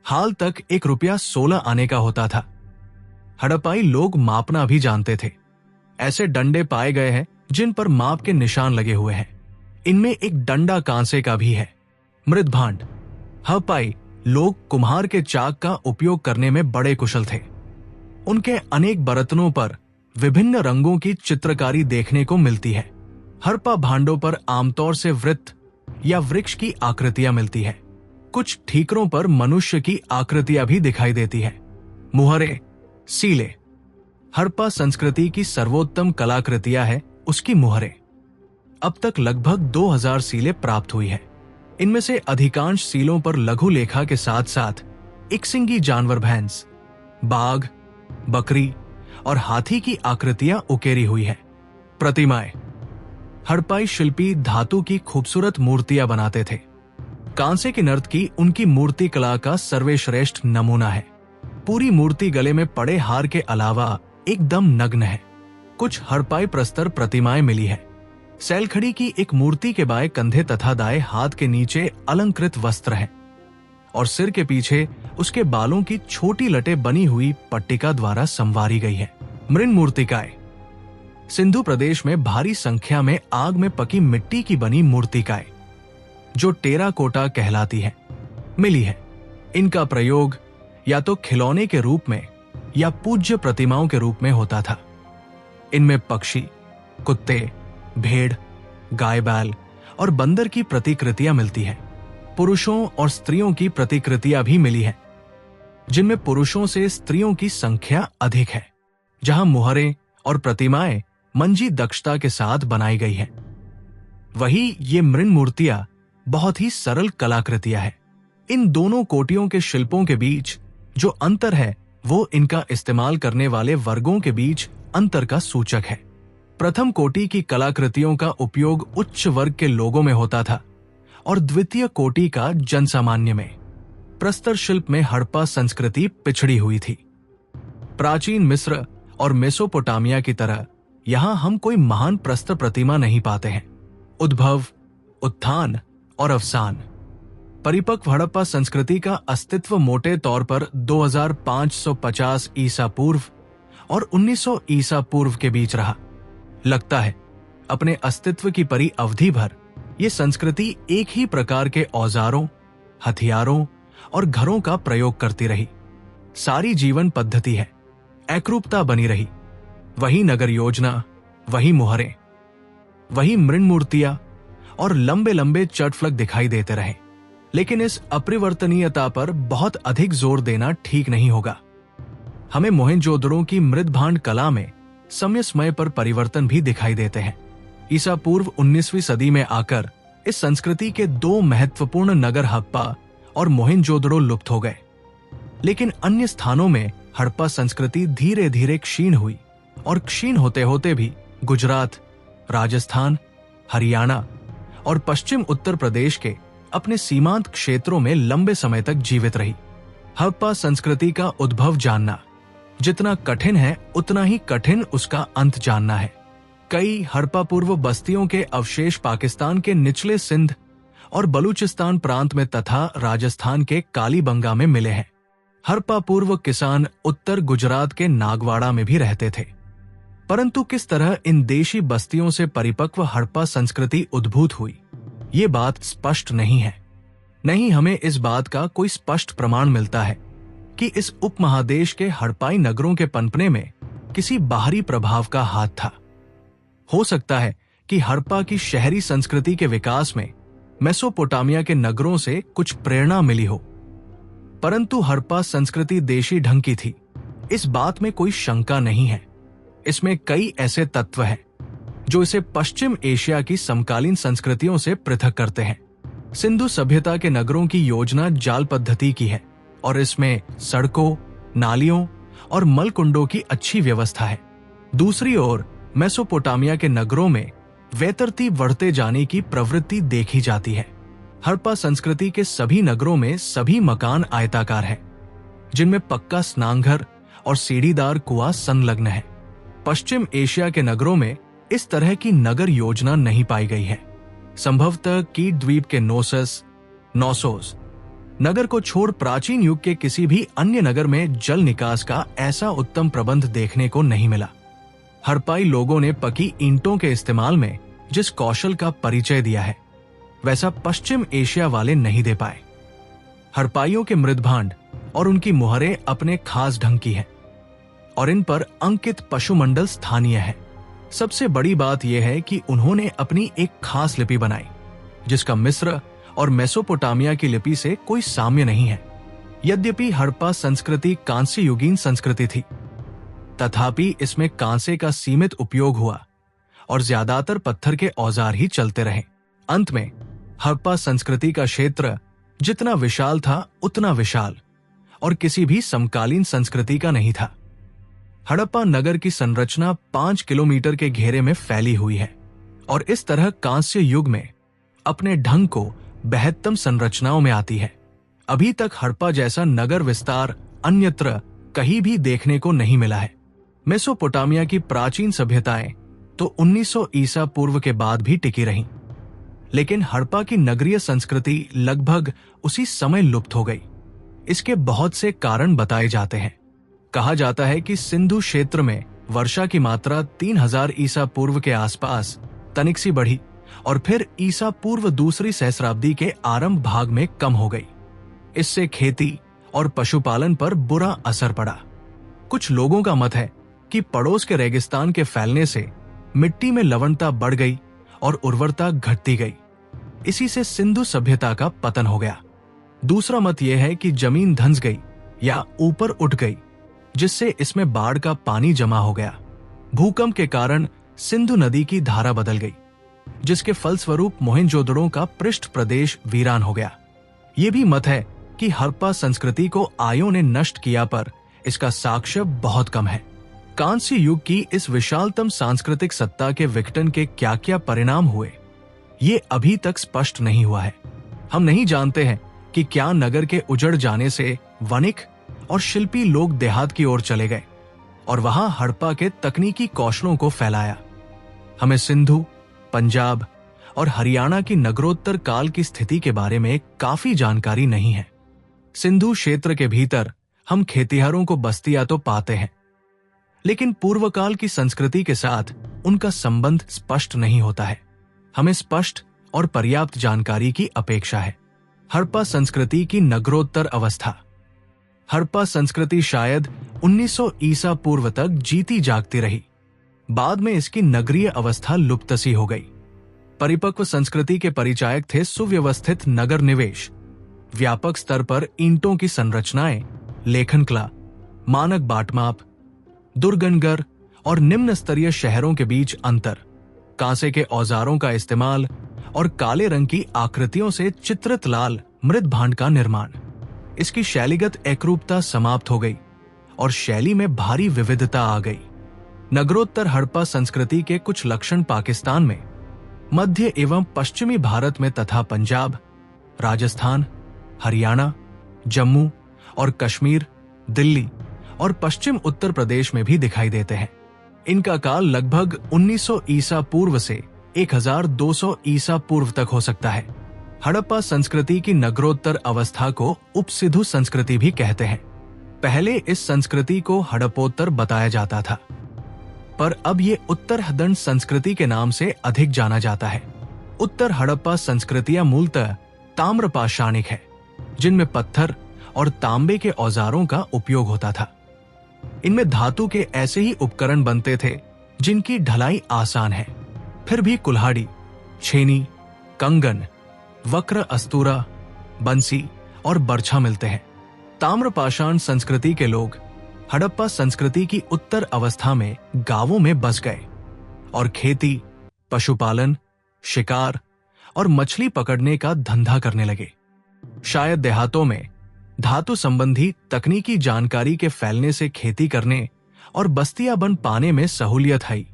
हाल तक 1 रुपया 16 आने का होता था। हड़प्पाई लोग मापना भी जानते थे। ऐसे डंडे पाए गए हैं जिन पर माप के निशान लगे हुए हैं। इनमें एक डंडा कांसे का भी है। मृदभांड। हड़प्पाई लोग कुम्हार के चाक का उपयोग करने में बड़े कुशल थे। उनके अनेक बर्तनों पर विभिन्न रंगों की चित्रकारी देखने को मिलती है। हड़प्पा भांडों पर आमतौर से वृत्त या वृक्ष की आकृतियां मिलती है। कुछ ठीकरों पर मनुष्य की आकृतियां भी दिखाई देती है। मुहरे, सीले। हड़प्पा संस्कृति की सर्वोत्तम कलाकृतियां है उसकी मुहरे। अब तक लगभग 2000 सीलें प्राप्त हुई है। इनमें से अधिकांश सीलों पर लघु लेखा के साथ साथ एकसिंगी जानवर, भैंस, बाघ, बकरी और हाथी की आकृतियां उकेरी हुई है। प्रतिमाएं। हड़प्पाई शिल्पी धातु की खूबसूरत मूर्तियां बनाते थे। कांसे की नर्तकी उनकी मूर्ति कला का सर्वश्रेष्ठ नमूना है। पूरी मूर्ति गले में पड़े हार के अलावा एकदम नग्न है। कुछ हड़प्पाई प्रस्तर प्रतिमाएं मिली है। सैलखड़ी की एक मूर्ति के बाएं कंधे तथा दाएं हाथ के नीचे अलंकृत वस्त्र है और सिर के पीछे उसके बालों की छोटी लटें बनी हुई पट्टिका द्वारा संवारी गई है। मृण मूर्तिकाएं। सिंधु प्रदेश में भारी संख्या में आग में पकी मिट्टी की बनी मूर्तिकाएं, जो टेराकोटा कहलाती है, मिली है। इनका प्रयोग या तो खिलौने के रूप में या पूज्य प्रतिमाओं के रूप में होता था। इनमें पक्षी, कुत्ते, भेड़, गाय, बैल और बंदर की प्रतिकृतियां मिलती है। पुरुषों और स्त्रियों की प्रतिकृतियां भी मिली है, जिनमें पुरुषों से स्त्रियों की संख्या अधिक है। जहां मुहरे और प्रतिमाएं मंजी दक्षता के साथ बनाई गई है, वही ये मृण मूर्तियां बहुत ही सरल कलाकृतियां हैं। इन दोनों कोटियों के शिल्पों के बीच जो अंतर है वो इनका इस्तेमाल करने वाले वर्गों के बीच अंतर का सूचक है। प्रथम कोटि की कलाकृतियों का उपयोग उच्च वर्ग के लोगों में होता था और द्वितीय कोटि का जनसामान्य में। प्रस्तर शिल्प में हड़प्पा संस्कृति पिछड़ी हुई थी। प्राचीन मिस्र और मेसोपोटामिया की तरह यहां हम कोई महान प्रस्तर प्रतिमा नहीं पाते हैं। उद्भव, उत्थान और अवसान। परिपक्व हड़प्पा संस्कृति का अस्तित्व मोटे तौर पर 2550 ईसा पूर्व और 1900 ईसा पूर्व के बीच रहा। लगता है अपने अस्तित्व की परी अवधि भर ये संस्कृति एक ही प्रकार के औजारों, हथियारों और घरों का प्रयोग करती रही। सारी जीवन पद्धति है, एकरूपता बनी रही। वही नगर योजना, वही मुहरें, वही मृण मूर्तियां और लंबे लंबे चटफलक दिखाई देते रहे। लेकिन इस अपरिवर्तनीयता पर बहुत अधिक जोर देना ठीक नहीं होगा। हमें मोहनजोदड़ो की मृदभांड कला में समय समय पर परिवर्तन भी दिखाई देते हैं। ईसा पूर्व 19वीं सदी में आकर इस संस्कृति के 2 महत्वपूर्ण नगर हड़प्पा और मोहनजोदड़ो लुप्त हो गए। लेकिन अन्य स्थानों में हड़प्पा संस्कृति धीरे धीरे क्षीण हुई और क्षीण होते होते भी गुजरात, राजस्थान, हरियाणा और पश्चिम उत्तर प्रदेश के अपने सीमांत क्षेत्रों में लंबे समय तक जीवित रही। हड़प्पा संस्कृति का उद्भव जानना जितना कठिन है उतना ही कठिन उसका अंत जानना है। कई हड़प्पा पूर्व बस्तियों के अवशेष पाकिस्तान के निचले सिंध और बलूचिस्तान प्रांत में तथा राजस्थान के कालीबंगा में मिले हैं। हड़प्पा पूर्व किसान उत्तर गुजरात के नागवाड़ा में भी रहते थे। परंतु किस तरह इन देशी बस्तियों से परिपक्व हड़प्पा संस्कृति उद्भूत हुई, ये बात स्पष्ट नहीं है। नहीं हमें इस बात का कोई स्पष्ट प्रमाण मिलता है कि इस उपमहादेश के हड़प्पाई नगरों के पनपने में किसी बाहरी प्रभाव का हाथ था। हो सकता है कि हड़प्पा की शहरी संस्कृति के विकास में मेसोपोटामिया के नगरों से कुछ प्रेरणा मिली हो, परंतु हड़प्पा संस्कृति देशी ढंग की थी, इस बात में कोई शंका नहीं है। इसमें कई ऐसे तत्व हैं जो इसे पश्चिम एशिया की समकालीन संस्कृतियों से पृथक करते हैं। सिंधु सभ्यता के नगरों की योजना जाल पद्धति की है और इसमें सड़कों, नालियों और मलकुंडों की अच्छी व्यवस्था है। दूसरी ओर मेसोपोटामिया के नगरों में वैतरती बढ़ते जाने की प्रवृत्ति देखी जाती है। हड़प्पा संस्कृति के सभी नगरों में सभी मकान आयताकार हैं, जिनमें पक्का स्नानघर और सीढ़ीदार कुआं संलग्न है। पश्चिम एशिया के नगरों में इस तरह की नगर योजना नहीं पाई गई है। संभवतः कीट द्वीप के नोसोस नगर को छोड़ प्राचीन युग के किसी भी अन्य नगर में जल निकास का ऐसा उत्तम प्रबंध देखने को नहीं मिला। हड़प्पाई लोगों ने पकी ईंटों के इस्तेमाल में जिस कौशल का परिचय दिया है, वैसा पश्चिम एशिया वाले नहीं दे पाए। हड़प्पाइयों के मृदभांड और उनकी मुहरें अपने खास ढंग की हैं और इन पर अंकित पशुमंडल स्थानीय है। सबसे बड़ी बात यह है कि उन्होंने अपनी एक खास लिपि बनाई, जिसका मिस्र और मेसोपोटामिया की लिपि से कोई साम्य नहीं है। यद्यपि हड़प्पा संस्कृति कांस्य युगीन संस्कृति थी, तथापि इसमें कांसे का सीमित उपयोग हुआ और ज्यादातर पत्थर के औजार ही चलते रहे। अंत में हड़प्पा संस्कृति का क्षेत्र जितना विशाल था उतना विशाल और किसी भी समकालीन संस्कृति का नहीं था। हड़प्पा नगर की संरचना 5 किलोमीटर के घेरे में फैली हुई है और इस तरह कांस्य युग में अपने ढंग को बेहतम संरचनाओं में आती है। अभी तक हड़प्पा जैसा नगर विस्तार अन्यत्र कहीं भी देखने को नहीं मिला है। मेसोपोटामिया की प्राचीन सभ्यताएं तो 1900 ईसा पूर्व के बाद भी टिकी रहीं, लेकिन हड़प्पा की नगरीय संस्कृति लगभग उसी समय लुप्त हो गई। इसके बहुत से कारण बताए जाते हैं। कहा जाता है कि सिंधु क्षेत्र में वर्षा की मात्रा 3000 ईसा पूर्व के आसपास तनिक सी बढ़ी और फिर ईसा पूर्व दूसरी सहस्राब्दी के आरंभ भाग में कम हो गई। इससे खेती और पशुपालन पर बुरा असर पड़ा। कुछ लोगों का मत है कि पड़ोस के रेगिस्तान के फैलने से मिट्टी में लवणता बढ़ गई और उर्वरता घटती गई। इसी से सिंधु सभ्यता का पतन हो गया। दूसरा मत यह है कि जमीन धंस गई या ऊपर उठ गई, जिससे इसमें बाढ़ का पानी जमा हो गया। भूकंप के कारण सिंधु नदी की धारा बदल गई, जिसके फलस्वरूप मोहेंजोदड़ो का पृष्ठ प्रदेश वीरान हो गया। यह भी मत है कि हड़प्पा संस्कृति को आर्यों ने नष्ट किया, पर इसका साक्ष्य बहुत कम है। कांस्य युग की इस विशालतम सांस्कृतिक सत्ता के विघटन के क्या क्या परिणाम हुए, ये अभी तक स्पष्ट नहीं हुआ है। हम नहीं जानते हैं कि क्या नगर के उजड़ जाने से वणिक और शिल्पी लोग देहात की ओर चले गए और वहां हड़प्पा के तकनीकी कौशलों को फैलाया। हमें सिंधु, पंजाब और हरियाणा की नगरोत्तर काल की स्थिति के बारे में काफी जानकारी नहीं है। सिंधु क्षेत्र के भीतर हम खेतिहरों को बस्तियां तो पाते हैं, लेकिन पूर्वकाल की संस्कृति के साथ उनका संबंध स्पष्ट नहीं होता है। हमें स्पष्ट और पर्याप्त जानकारी की अपेक्षा है। हड़प्पा संस्कृति की नगरोत्तर अवस्था। हड़प्पा संस्कृति शायद 1900 ईसा पूर्व तक जीती जागती रही। बाद में इसकी नगरीय अवस्था लुप्त सी हो गई। परिपक्व संस्कृति के परिचायक थे सुव्यवस्थित नगर निवेश, व्यापक स्तर पर ईंटों की संरचनाएं, लेखन कला, मानक बाटमाप, दुर्गनगर और निम्न स्तरीय शहरों के बीच अंतर, कांसे के औजारों का इस्तेमाल और काले रंग की आकृतियों से चित्रित लाल मृद भांड का निर्माण। इसकी शैलीगत एकरूपता समाप्त हो गई और शैली में भारी विविधता आ गई। नगरोत्तर हड़प्पा संस्कृति के कुछ लक्षण पाकिस्तान में, मध्य एवं पश्चिमी भारत में तथा पंजाब, राजस्थान, हरियाणा, जम्मू और कश्मीर, दिल्ली और पश्चिम उत्तर प्रदेश में भी दिखाई देते हैं। इनका काल लगभग 1900 ईसा पूर्व से 1200 ईसा पूर्व तक हो सकता है। हड़प्पा संस्कृति की नगरोत्तर अवस्था को उपसिंधु संस्कृति भी कहते हैं। पहले इस संस्कृति को हड़प्पोत्तर बताया जाता था, पर अब ये उत्तर हदंड संस्कृति के नाम से अधिक जाना जाता है। उत्तर हड़प्पा संस्कृतियां मूलतः ताम्रपाषाणिक है, जिनमें पत्थर और तांबे के औजारों का उपयोग होता था। इनमें धातु के ऐसे ही उपकरण बनते थे जिनकी ढलाई आसान है, फिर भी कुल्हाड़ी, छेनी, कंगन, वक्र अस्तूरा, बंसी और बरछा मिलते हैं। ताम्रपाषाण संस्कृति के लोग हड़प्पा संस्कृति की उत्तर अवस्था में गांवों में बस गए और खेती, पशुपालन, शिकार और मछली पकड़ने का धंधा करने लगे। शायद देहातों में धातु संबंधी तकनीकी जानकारी के फैलने से खेती करने और बस्तियां बन पाने में सहूलियत आई।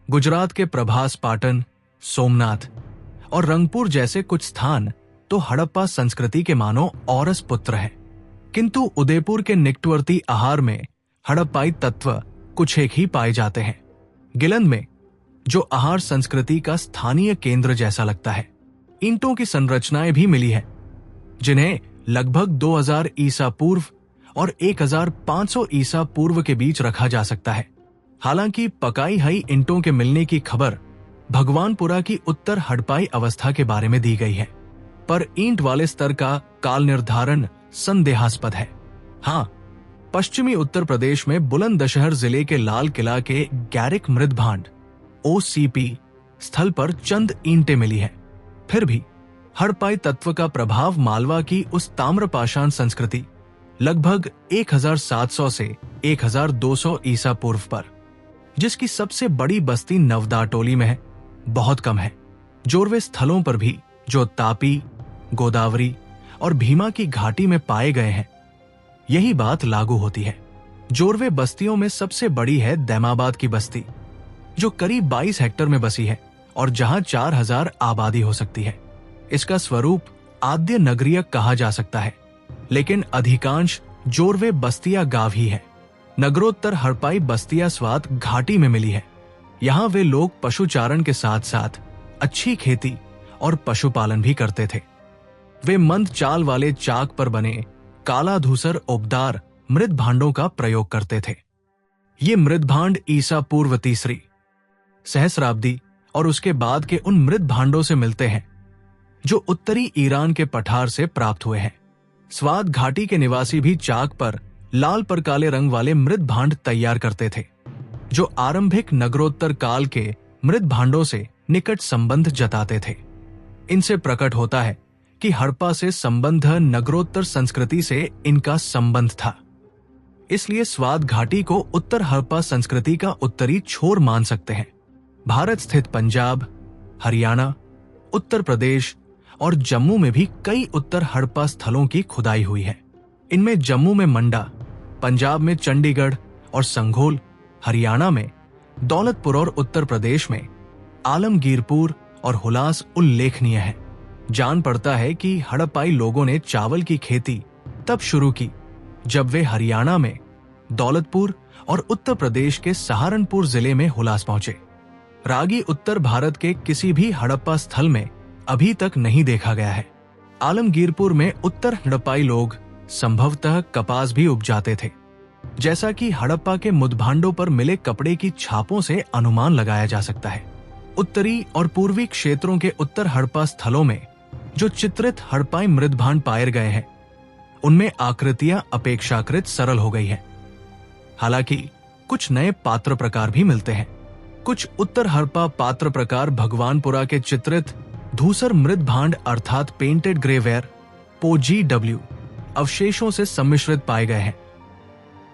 गुजरात के प्रभास पाटन, सोमनाथ और रंगपुर जैसे कुछ स्थान तो हड़प्पा संस्कृति के मानो औरस पुत्र हैं, किंतु उदयपुर के निकटवर्ती आहार में हड़प्पाई तत्व कुछ एक ही पाए जाते हैं। गिलंद में, जो आहार संस्कृति का स्थानीय केंद्र जैसा लगता है, ईंटों की संरचनाएं भी मिली हैं, जिन्हें लगभग 2000 ईसा पूर्व और 1500 ईसा पूर्व के बीच रखा जा सकता है। हालांकि पकाई हुई ईंटों के मिलने की खबर भगवानपुरा की उत्तर हड़प्पाई अवस्था के बारे में दी गई है, पर ईंट वाले स्तर का काल निर्धारण संदेहास्पद है। हाँ, पश्चिमी उत्तर प्रदेश में बुलंदशहर जिले के लाल किला के गैरिक मृदभांड OCP स्थल पर चंद ईंटें मिली हैं। फिर भी हड़प्पाई तत्व का प्रभाव मालवा की उस ताम्रपाषाण संस्कृति लगभग 1700 से 1200 ईसा पूर्व पर, जिसकी सबसे बड़ी बस्ती नवदाटोली में है, बहुत कम है। जोरवे स्थलों पर भी, जो तापी, गोदावरी और भीमा की घाटी में पाए गए हैं, यही बात लागू होती है। जोरवे बस्तियों में सबसे बड़ी है दैमाबाद की बस्ती, जो करीब 22 हेक्टेयर में बसी है और जहां 4000 आबादी हो सकती है। इसका स्वरूप आद्य नगरीय कहा जा सकता है, लेकिन अधिकांश जोरवे बस्तियां गांव ही है। नगरोत्तर हड़प्पाई बस्तियां स्वात घाटी में मिली है। यहाँ वे लोग पशुचारण के साथ साथ अच्छी खेती और पशुपालन भी करते थे। वे मंद चाल वाले चाक पर बने काला धूसर ओबदार मृद भांडों का प्रयोग करते थे। ये मृद भांड ईसा पूर्व 3री सहस्राब्दी और उसके बाद के उन मृद भांडों से मिलते हैं जो उत्तरी ईरान के पठार से प्राप्त हुए हैं। स्वात घाटी के निवासी भी चाक पर लाल पर काले रंग वाले मृद भांड तैयार करते थे, जो आरंभिक नगरोत्तर काल के मृद भांडों से निकट संबंध जताते थे। इनसे प्रकट होता है कि हड़प्पा से संबंध नगरोत्तर संस्कृति से इनका संबंध था। इसलिए स्वात घाटी को उत्तर हड़प्पा संस्कृति का उत्तरी छोर मान सकते हैं। भारत स्थित पंजाब, हरियाणा, उत्तर प्रदेश और जम्मू में भी कई उत्तर हड़प्पा स्थलों की खुदाई हुई है। इनमें जम्मू में मंडा, पंजाब में चंडीगढ़ और संघोल, हरियाणा में दौलतपुर और उत्तर प्रदेश में आलमगीरपुर और हुलास उल्लेखनीय है। जान पड़ता है कि हड़प्पाई लोगों ने चावल की खेती तब शुरू की जब वे हरियाणा में दौलतपुर और उत्तर प्रदेश के सहारनपुर जिले में हुलास पहुंचे। रागी उत्तर भारत के किसी भी हड़प्पा स्थल में अभी तक नहीं देखा गया है। आलमगीरपुर में उत्तर हड़प्पाई लोग संभवतः कपास भी उपजाते थे, जैसा कि हड़प्पा के मुद्भांडों पर मिले कपड़े की छापों से अनुमान लगाया जा सकता है। उत्तरी और पूर्वी क्षेत्रों के उत्तर हड़प्पा स्थलों में जो चित्रित हड़प्पाई मृदभांड पाए गए हैं, उनमें आकृतियां अपेक्षाकृत सरल हो गई हैं। हालांकि कुछ नए पात्र प्रकार भी मिलते हैं। कुछ उत्तर हड़प्पा पात्र प्रकार भगवानपुरा के चित्रित धूसर मृदभांड अर्थात पेंटेड ग्रेवेयर POGW अवशेषों से सम्मिश्रित पाए गए हैं।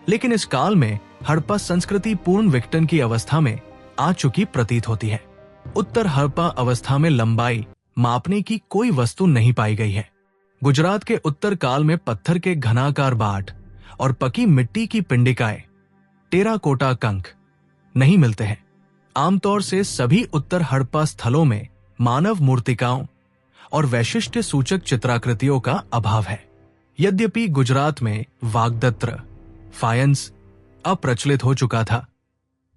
लेकिन इस काल में हड़प्पा संस्कृति पूर्ण विघटन की अवस्था में आ चुकी प्रतीत होती है। उत्तर हड़प्पा अवस्था में लंबाई मापने की कोई वस्तु नहीं पाई गई है। गुजरात के उत्तर काल में पत्थर के घनाकार बाट और पकी मिट्टी की पिंडिकाएं, टेराकोटा कंक नहीं मिलते हैं। आमतौर से सभी उत्तर हड़प्पा स्थलों में मानव मूर्तिकाओं और वैशिष्ट्य सूचक चित्राकृतियों का अभाव है। यद्यपि गुजरात में वाग्दत्र, फायंस अप्रचलित हो चुका था,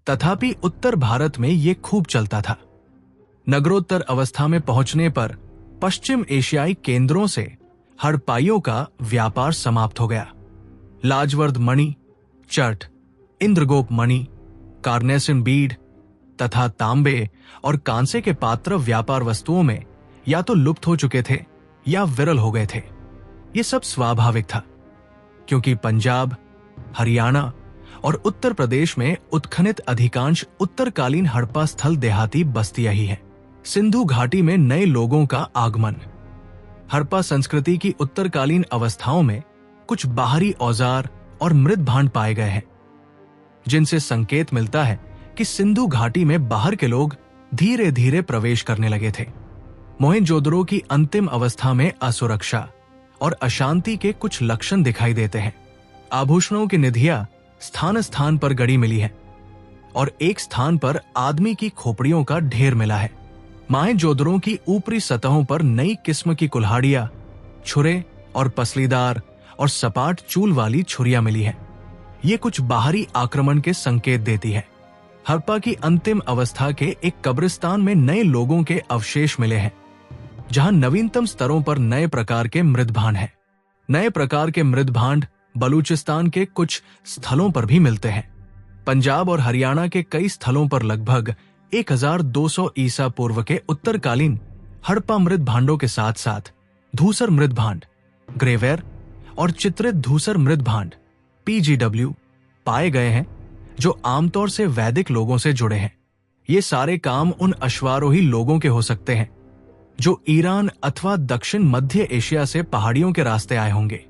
तथापि उत्तर भारत में ये खूब चलता था। नगरोत्तर अवस्था में पहुंचने पर पश्चिम एशियाई केंद्रों से हड़प्पाइयों का व्यापार समाप्त हो गया। लाजवर्द मणि, चट, इंद्रगोप मणि, कार्नेसिन बीड तथा तांबे और कांसे के पात्र व्यापार वस्तुओं में या तो लुप्त हो चुके थे या विरल हो गए थे। ये सब स्वाभाविक था, क्योंकि पंजाब, हरियाणा और उत्तर प्रदेश में उत्खनित अधिकांश उत्तरकालीन हड़प्पा स्थल देहाती बस्तियां ही हैं। सिंधु घाटी में नए लोगों का आगमन। हड़प्पा संस्कृति की उत्तरकालीन अवस्थाओं में कुछ बाहरी औजार और मृद भांड पाए गए हैं, जिनसे संकेत मिलता है कि सिंधु घाटी में बाहर के लोग धीरे धीरे प्रवेश करने लगे थे। मोहेंजोदड़ो की अंतिम अवस्था में असुरक्षा और अशांति के कुछ लक्षण दिखाई देते हैं। आभूषणों की निधियां स्थान स्थान पर गड़ी मिली है और एक स्थान पर आदमी की खोपड़ियों का ढेर मिला है। मोहनजोदड़ो की ऊपरी सतहों पर नई किस्म की कुल्हाड़ियां, छुरे और पसलीदार और सपाट चूल वाली छुरियां मिली हैं। ये कुछ बाहरी आक्रमण के संकेत देती है। हड़प्पा की अंतिम अवस्था के एक कब्रिस्तान में नए लोगों के अवशेष मिले हैं, जहां नवीनतम स्तरों पर नए प्रकार के मृदभांड हैं। नए प्रकार के मृदभांड बलूचिस्तान के कुछ स्थलों पर भी मिलते हैं। पंजाब और हरियाणा के कई स्थलों पर लगभग 1200 ईसा पूर्व के उत्तरकालीन हड़प्पा मृदभांडों के साथ साथ धूसर मृदभांड, ग्रेवेयर और चित्रित धूसर मृदभांड PGW पाए गए हैं, जो आमतौर से वैदिक लोगों से जुड़े हैं। ये सारे काम उन अश्वारोही लोगों के हो सकते हैं जो ईरान अथवा दक्षिण मध्य एशिया से पहाड़ियों के रास्ते आए होंगे,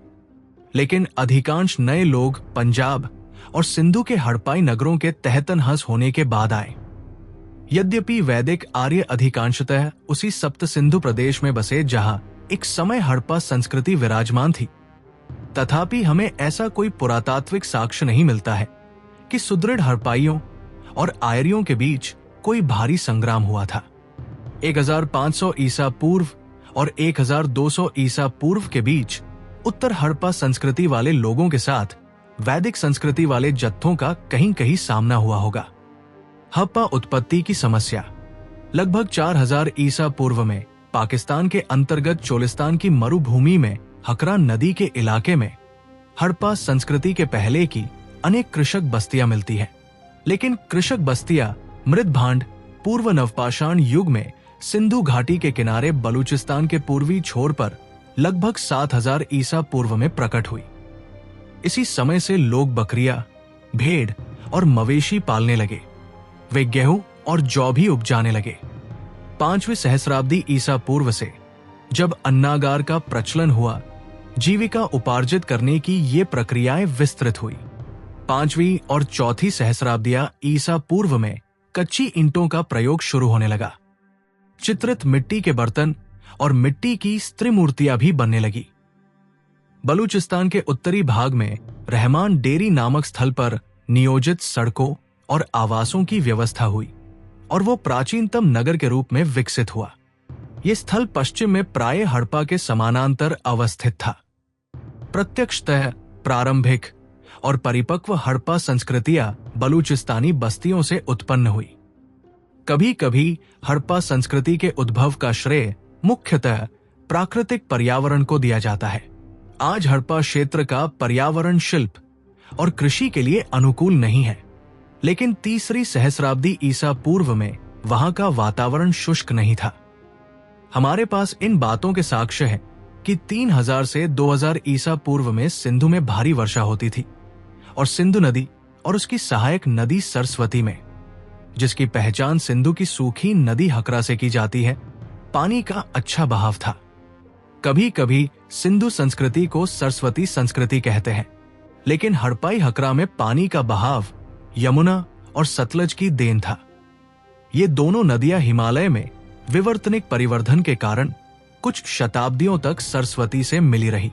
लेकिन अधिकांश नए लोग पंजाब और सिंधु के हड़प्पाई नगरों के तहतनहस होने के बाद आए। यद्यपि वैदिक आर्य अधिकांशतः उसी सप्त सिंधु प्रदेश में बसे जहां एक समय हड़प्पा संस्कृति विराजमान थी, तथापि हमें ऐसा कोई पुरातात्विक साक्ष्य नहीं मिलता है कि सुदृढ़ हड़प्पाइयों और आयरियों के बीच कोई भारी संग्राम हुआ था। 1500 ईसा पूर्व और 1200 ईसा पूर्व के बीच उत्तर हड़प्पा संस्कृति वाले लोगों के साथ वैदिक संस्कृति वाले जत्थों का कहीं कहीं सामना हुआ होगा। हड़प्पा उत्पत्ति की समस्या। लगभग 4000 ईसा पूर्व में पाकिस्तान के अंतर्गत चोलिस्तान की मरुभूमि में हकरा नदी के इलाके में हड़प्पा संस्कृति के पहले की अनेक कृषक बस्तियां मिलती हैं, लेकिन कृषक बस्तियां मृदभांड पूर्व नवपाषाण युग में सिंधु घाटी के किनारे बलूचिस्तान के पूर्वी छोर पर लगभग 7000 ईसा पूर्व में प्रकट हुई। इसी समय से लोग बकरियां, भेड़ और मवेशी पालने लगे। वे गेहूं और जौ भी उपजाने लगे। 5वीं सहस्राब्दी ईसा पूर्व से जब अन्नागार का प्रचलन हुआ, जीविका उपार्जित करने की ये प्रक्रियाएं विस्तृत हुई। 5वीं और 4थी सहस्राब्दियां ईसा पूर्व में कच्ची ईंटों का प्रयोग शुरू होने लगा। चित्रित मिट्टी के बर्तन और मिट्टी की स्त्रीमूर्तियां भी बनने लगी। बलूचिस्तान के उत्तरी भाग में रहमान डेरी नामक स्थल पर नियोजित सड़कों और आवासों की व्यवस्था हुई और वो प्राचीनतम नगर के रूप में विकसित हुआ। ये स्थल पश्चिम में प्राय हड़प्पा के समानांतर अवस्थित था। प्रत्यक्षतः प्रारंभिक और परिपक्व हड़प्पा संस्कृतियां बलूचिस्तानी बस्तियों से उत्पन्न हुई। कभी कभी हड़प्पा संस्कृति के उद्भव का श्रेय मुख्यतः प्राकृतिक पर्यावरण को दिया जाता है। आज हड़प्पा क्षेत्र का पर्यावरण शिल्प और कृषि के लिए अनुकूल नहीं है, लेकिन 3री सहस्राब्दी ईसा पूर्व में वहां का वातावरण शुष्क नहीं था। हमारे पास इन बातों के साक्ष्य हैं कि 3000 से 2000 ईसा पूर्व में सिंधु में भारी वर्षा होती थी और सिंधु नदी और उसकी सहायक नदी सरस्वती में, जिसकी पहचान सिंधु की सूखी नदी हकरा से की जाती है, पानी का अच्छा बहाव था। कभी कभी सिंधु संस्कृति को सरस्वती संस्कृति कहते हैं, लेकिन हड़प्पाई हकरा में पानी का बहाव यमुना और सतलज की देन था। ये दोनों नदियां हिमालय में विवर्तनिक परिवर्धन के कारण कुछ शताब्दियों तक सरस्वती से मिली रही।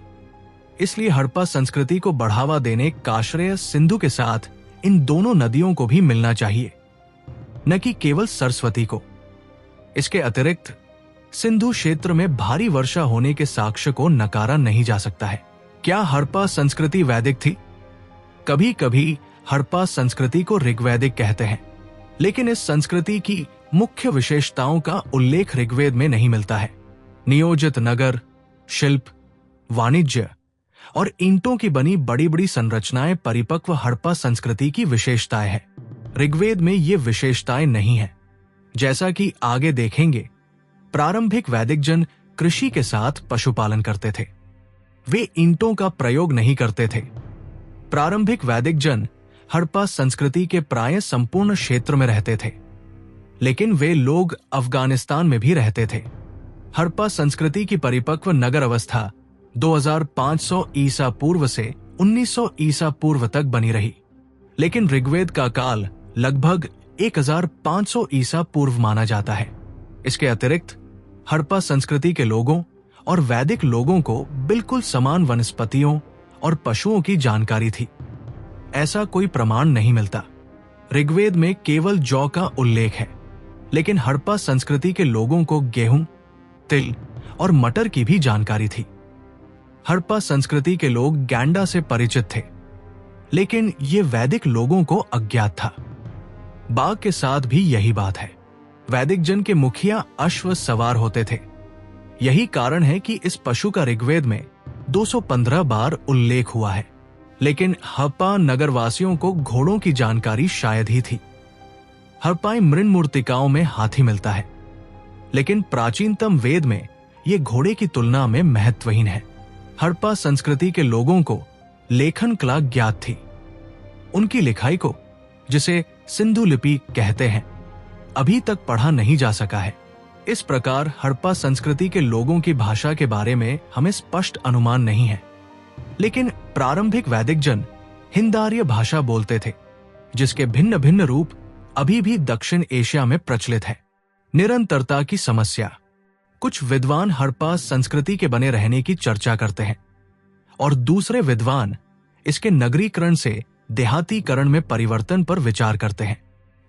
इसलिए हड़प्पा संस्कृति को बढ़ावा देने काश्रेय सिंधु के साथ इन दोनों नदियों को भी मिलना चाहिए, न कि केवल सरस्वती को। इसके अतिरिक्त सिंधु क्षेत्र में भारी वर्षा होने के साक्ष्य को नकारा नहीं जा सकता है। क्या हड़प्पा संस्कृति वैदिक थी? कभी कभी हड़प्पा संस्कृति को ऋग्वैदिक कहते हैं, लेकिन इस संस्कृति की मुख्य विशेषताओं का उल्लेख ऋग्वेद में नहीं मिलता है। नियोजित नगर, शिल्प, वाणिज्य और ईंटों की बनी बड़ी बड़ी संरचनाएं परिपक्व हड़प्पा संस्कृति की विशेषताएं हैं। ऋग्वेद में ये विशेषताएं नहीं है। जैसा कि आगे देखेंगे, प्रारंभिक वैदिक जन कृषि के साथ पशुपालन करते थे। वे ईंटों का प्रयोग नहीं करते थे। प्रारंभिक वैदिक जन हड़प्पा संस्कृति के प्राय संपूर्ण क्षेत्र में रहते थे, लेकिन वे लोग अफगानिस्तान में भी रहते थे। हड़प्पा संस्कृति की परिपक्व नगर अवस्था 2500 ईसा पूर्व से 1900 ईसा पूर्व तक बनी रही, लेकिन ऋग्वेद का काल लगभग 1500 ईसा पूर्व माना जाता है। इसके अतिरिक्त हड़प्पा संस्कृति के लोगों और वैदिक लोगों को बिल्कुल समान वनस्पतियों और पशुओं की जानकारी थी। ऐसा कोई प्रमाण नहीं मिलता। ऋग्वेद में केवल जौ का उल्लेख है, लेकिन हड़प्पा संस्कृति के लोगों को गेहूं, तिल और मटर की भी जानकारी थी। हड़प्पा संस्कृति के लोग गैंडा से परिचित थे, लेकिन ये वैदिक लोगों को अज्ञात था। बाघ के साथ भी यही बात है। वैदिक जन के मुखिया अश्व सवार होते थे। यही कारण है कि इस पशु का ऋग्वेद में 215 बार उल्लेख हुआ है, लेकिन हड़प्पा नगरवासियों को घोड़ों की जानकारी शायद ही थी। हड़प्पाई मृन्मूर्तिकाओं में हाथी मिलता है, लेकिन प्राचीनतम वेद में यह घोड़े की तुलना में महत्वहीन है। हड़प्पा संस्कृति के लोगों को लेखन कला ज्ञात थी। उनकी लिखाई को, जिसे सिंधु लिपि कहते हैं, अभी तक पढ़ा नहीं जा सका है। इस प्रकार हड़प्पा संस्कृति के लोगों की भाषा के बारे में हमें स्पष्ट अनुमान नहीं है, लेकिन प्रारंभिक वैदिक जन हिंदार्य भाषा बोलते थे, जिसके भिन्न भिन्न रूप अभी भी दक्षिण एशिया में प्रचलित है। निरंतरता की समस्या। कुछ विद्वान हड़प्पा संस्कृति के बने रहने की चर्चा करते हैं और दूसरे विद्वान इसके नगरीकरण से देहातीकरण में परिवर्तन पर विचार करते हैं।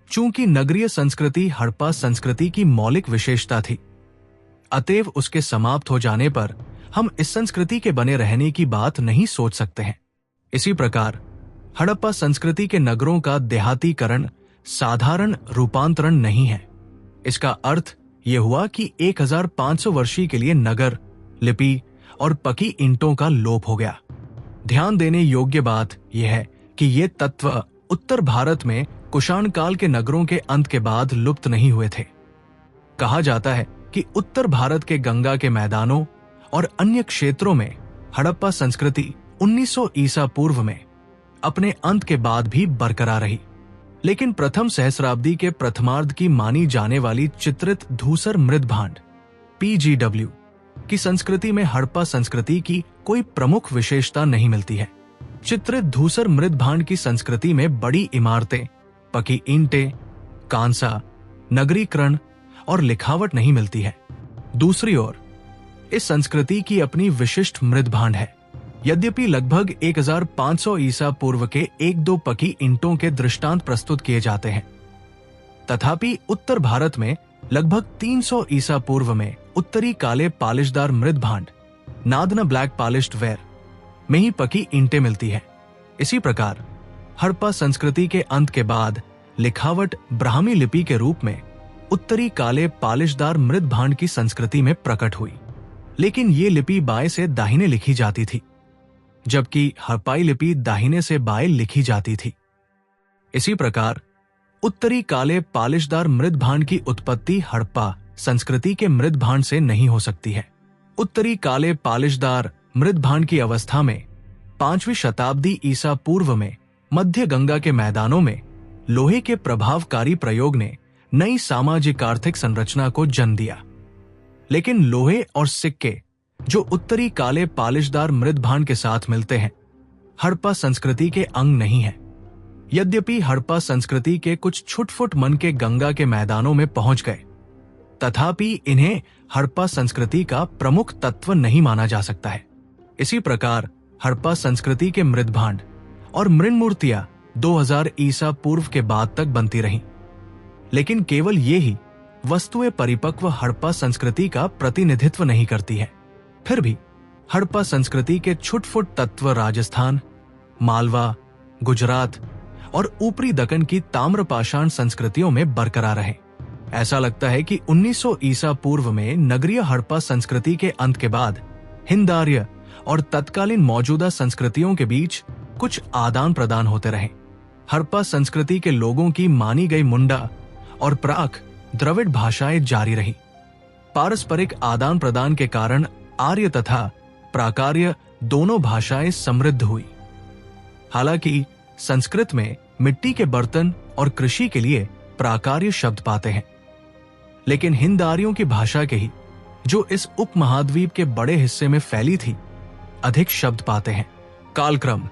चूंकि नगरीय संस्कृति हड़प्पा संस्कृति की मौलिक विशेषता थी, अतएव उसके समाप्त हो जाने पर हम इस संस्कृति के बने रहने की बात नहीं सोच सकते हैं। इसी प्रकार हड़प्पा संस्कृति के नगरों का देहातीकरण साधारण रूपांतरण नहीं है। इसका अर्थ यह हुआ कि 1500 वर्षीय के लिए नगर, लिपि और पकी ईंटों का लोप हो गया। ध्यान देने योग्य बात यह है कि ये तत्व उत्तर भारत में कुषाण काल के नगरों के अंत के बाद लुप्त नहीं हुए थे। कहा जाता है कि उत्तर भारत के गंगा के मैदानों और अन्य क्षेत्रों में हड़प्पा संस्कृति 1900 ईसा पूर्व में अपने अंत के बाद भी बरकरार रही, लेकिन प्रथम सहस्राब्दी के प्रथमार्ध की मानी जाने वाली चित्रित धूसर मृदभांड (PGW) की संस्कृति में हड़प्पा संस्कृति की कोई प्रमुख विशेषता नहीं मिलती है। चित्रित धूसर मृदभांड की संस्कृति में बड़ी इमारतें, पकी ईंटें, कांसा, नगरीकरण और लिखावट नहीं मिलती है। दूसरी ओर इस संस्कृति की अपनी विशिष्ट मृदभांड है। यद्यपि लगभग 1500 ईसा पूर्व के 1-2 पकी ईंटों के दृष्टांत प्रस्तुत किए जाते हैं, तथापि उत्तर भारत में लगभग 300 ईसा पूर्व में उत्तरी काले पालिशदार मृदभांड नादना ब्लैक पॉलिश्ड वेयर में ही पकी ईंटें मिलती है। इसी प्रकार हड़प्पा संस्कृति के अंत के बाद लिखावट ब्राह्मी लिपि के रूप में उत्तरी काले पालिशदार मृदभांड की संस्कृति में प्रकट हुई, लेकिन ये लिपि बाएं से दाहिने लिखी जाती थी, जबकि हड़प्पाई लिपि दाहिने से बाएं लिखी जाती थी। इसी प्रकार उत्तरी काले पालिशदार मृदभांड की उत्पत्ति हड़प्पा संस्कृति के मृदभांड से नहीं हो सकती है। उत्तरी काले पालिशदार मृदभांड की अवस्था में 5वीं शताब्दी ईसा पूर्व में मध्य गंगा के मैदानों में लोहे के प्रभावकारी प्रयोग ने नई सामाजिक आर्थिक संरचना को जन्म दिया, लेकिन लोहे और सिक्के जो उत्तरी काले पालिशदार मृदभांड के साथ मिलते हैं, हड़प्पा संस्कृति के अंग नहीं है। यद्यपि हड़प्पा संस्कृति के कुछ छुटफुट मन के गंगा के मैदानों में पहुंच गए, तथापि इन्हें हड़प्पा संस्कृति का प्रमुख तत्व नहीं माना जा सकता है। इसी प्रकार हड़प्पा संस्कृति के मृदभांड और मृन्मूर्तियां 2000 ईसा पूर्व के बाद तक बनती रहीं, लेकिन केवल ये ही वस्तुएं परिपक्व हड़प्पा संस्कृति का प्रतिनिधित्व नहीं करती है। फिर भी हड़प्पा संस्कृति के छुटफुट तत्व राजस्थान, मालवा, गुजरात और ऊपरी दक्कन की ताम्रपाषाण संस्कृतियों में बरकरार रहे। ऐसा लगता है कि 1900 ईसा पूर्व में नगरीय हड़प्पा संस्कृति के अंत के बाद हिंदार्य और तत्कालीन मौजूदा संस्कृतियों के बीच कुछ आदान प्रदान होते रहे। हड़प्पा संस्कृति के लोगों की मानी गई मुंडा और प्राक द्रविड़ भाषाएं जारी रही। पारस्परिक आदान प्रदान के कारण आर्य तथा प्राकार्य दोनों भाषाएं समृद्ध हुई। हालांकि संस्कृत में मिट्टी के बर्तन और कृषि के लिए प्राकार्य शब्द पाते हैं, लेकिन हिंद आर्यों की भाषा के ही, जो इस उपमहाद्वीप के बड़े हिस्से में फैली थी, अधिक शब्द पाते हैं। कालक्रम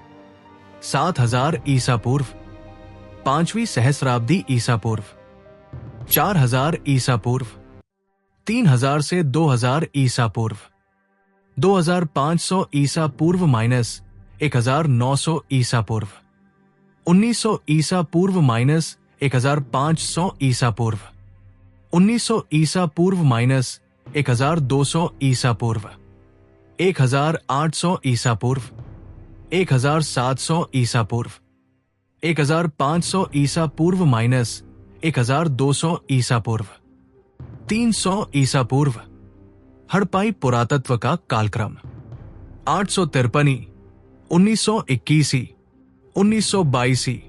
7000 ईसा पूर्व, 5वीं सहस्राब्दी ईसा पूर्व, 4000 ईसा पूर्व, 3000 से 2000 ईसा पूर्व, 2500 ईसा पूर्व माइनस 1900 ईसा पूर्व, 1900 ईसा पूर्व माइनस 1500 ईसा पूर्व, 1900 ईसा पूर्व माइनस 1200 ईसा पूर्व, 1800 ईसा पूर्व, 1700 ईसा पूर्व, 1500 ईसा पूर्व माइनस 1200 ईसा पूर्व, 300 ईसा पूर्व। हड़प्पाई पुरातत्व का कालक्रम 853, 1921, 1922,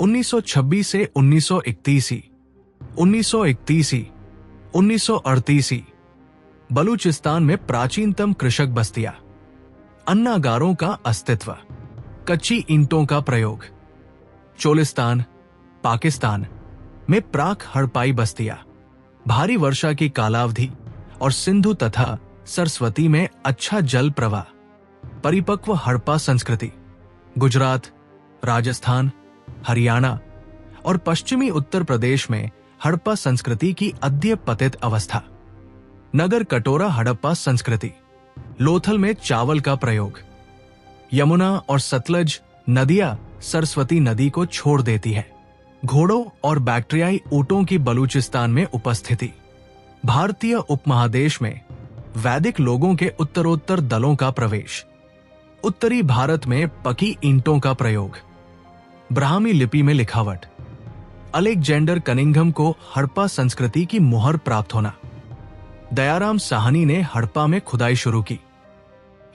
1926 से 1931, 1931, 1938। बलूचिस्तान में प्राचीनतम कृषक बस्तियां, अन्नागारों का अस्तित्व, कच्ची ईंटों का प्रयोग। चोलिस्तान, पाकिस्तान में प्राक हड़प्पाई बस्तियां, भारी वर्षा की कालावधि और सिंधु तथा सरस्वती में अच्छा जल प्रवाह। परिपक्व हड़प्पा संस्कृति, गुजरात, राजस्थान, हरियाणा और पश्चिमी उत्तर प्रदेश में हड़प्पा संस्कृति की अद्यपतित अवस्था। नगर कटोरा हड़प्पा संस्कृति, लोथल में चावल का प्रयोग। यमुना और सतलज नदियां सरस्वती नदी को छोड़ देती है। घोड़ों और बैक्टीरियाई ऊंटों की बलूचिस्तान में उपस्थिति। भारतीय उपमहादेश में वैदिक लोगों के उत्तरोत्तर दलों का प्रवेश। उत्तरी भारत में पकी ईंटों का प्रयोग। ब्राह्मी लिपि में लिखावट। अलेक्जेंडर कनिंघम को हड़प्पा संस्कृति की मुहर प्राप्त होना। दयाराम साहनी ने हड़प्पा में खुदाई शुरू की।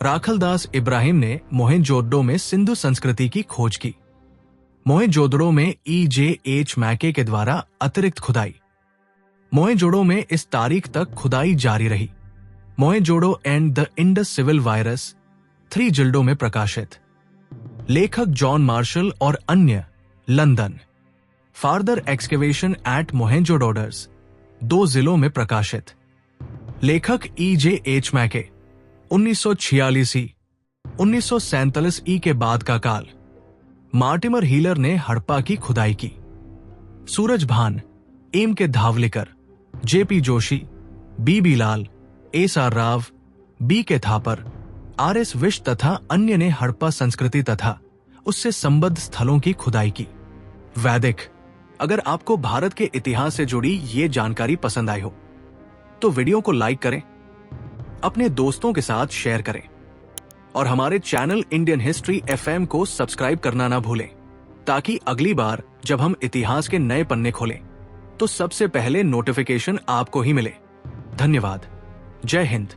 राखलदास इब्राहिम ने मोहेंजोदड़ो में सिंधु संस्कृति की खोज की। मोहेंजोदड़ो में E.J.H. मैके के द्वारा अतिरिक्त खुदाई। मोहेंजोदड़ो में इस तारीख तक खुदाई जारी रही। Mohenjodaro and the Indus civilization 3 जिल्डों में प्रकाशित। लेखक जॉन मार्शल और अन्य, London. Further excavation at Mohenjodaro 2 जिलों में प्रकाशित। लेखक E.J.H. मैके 1946 ई, 1947 ई के बाद का काल। मार्टिमर हीलर ने हड़प्पा की खुदाई की। सूरजभान, एम के धावलिकर, J.P. जोशी, B.B. लाल, S.R. Rao, B.K. Thapar, R.S. Wish तथा अन्य ने हड़प्पा संस्कृति तथा उससे संबद्ध स्थलों की खुदाई की। वैदिक। अगर आपको भारत के इतिहास से जुड़ी ये जानकारी पसंद आई हो तो वीडियो को लाइक करें, अपने दोस्तों के साथ शेयर करें और हमारे चैनल इंडियन हिस्ट्री FM को सब्सक्राइब करना ना भूलें, ताकि अगली बार जब हम इतिहास के नए पन्ने खोलें तो सबसे पहले नोटिफिकेशन आपको ही मिले। धन्यवाद। जय हिंद।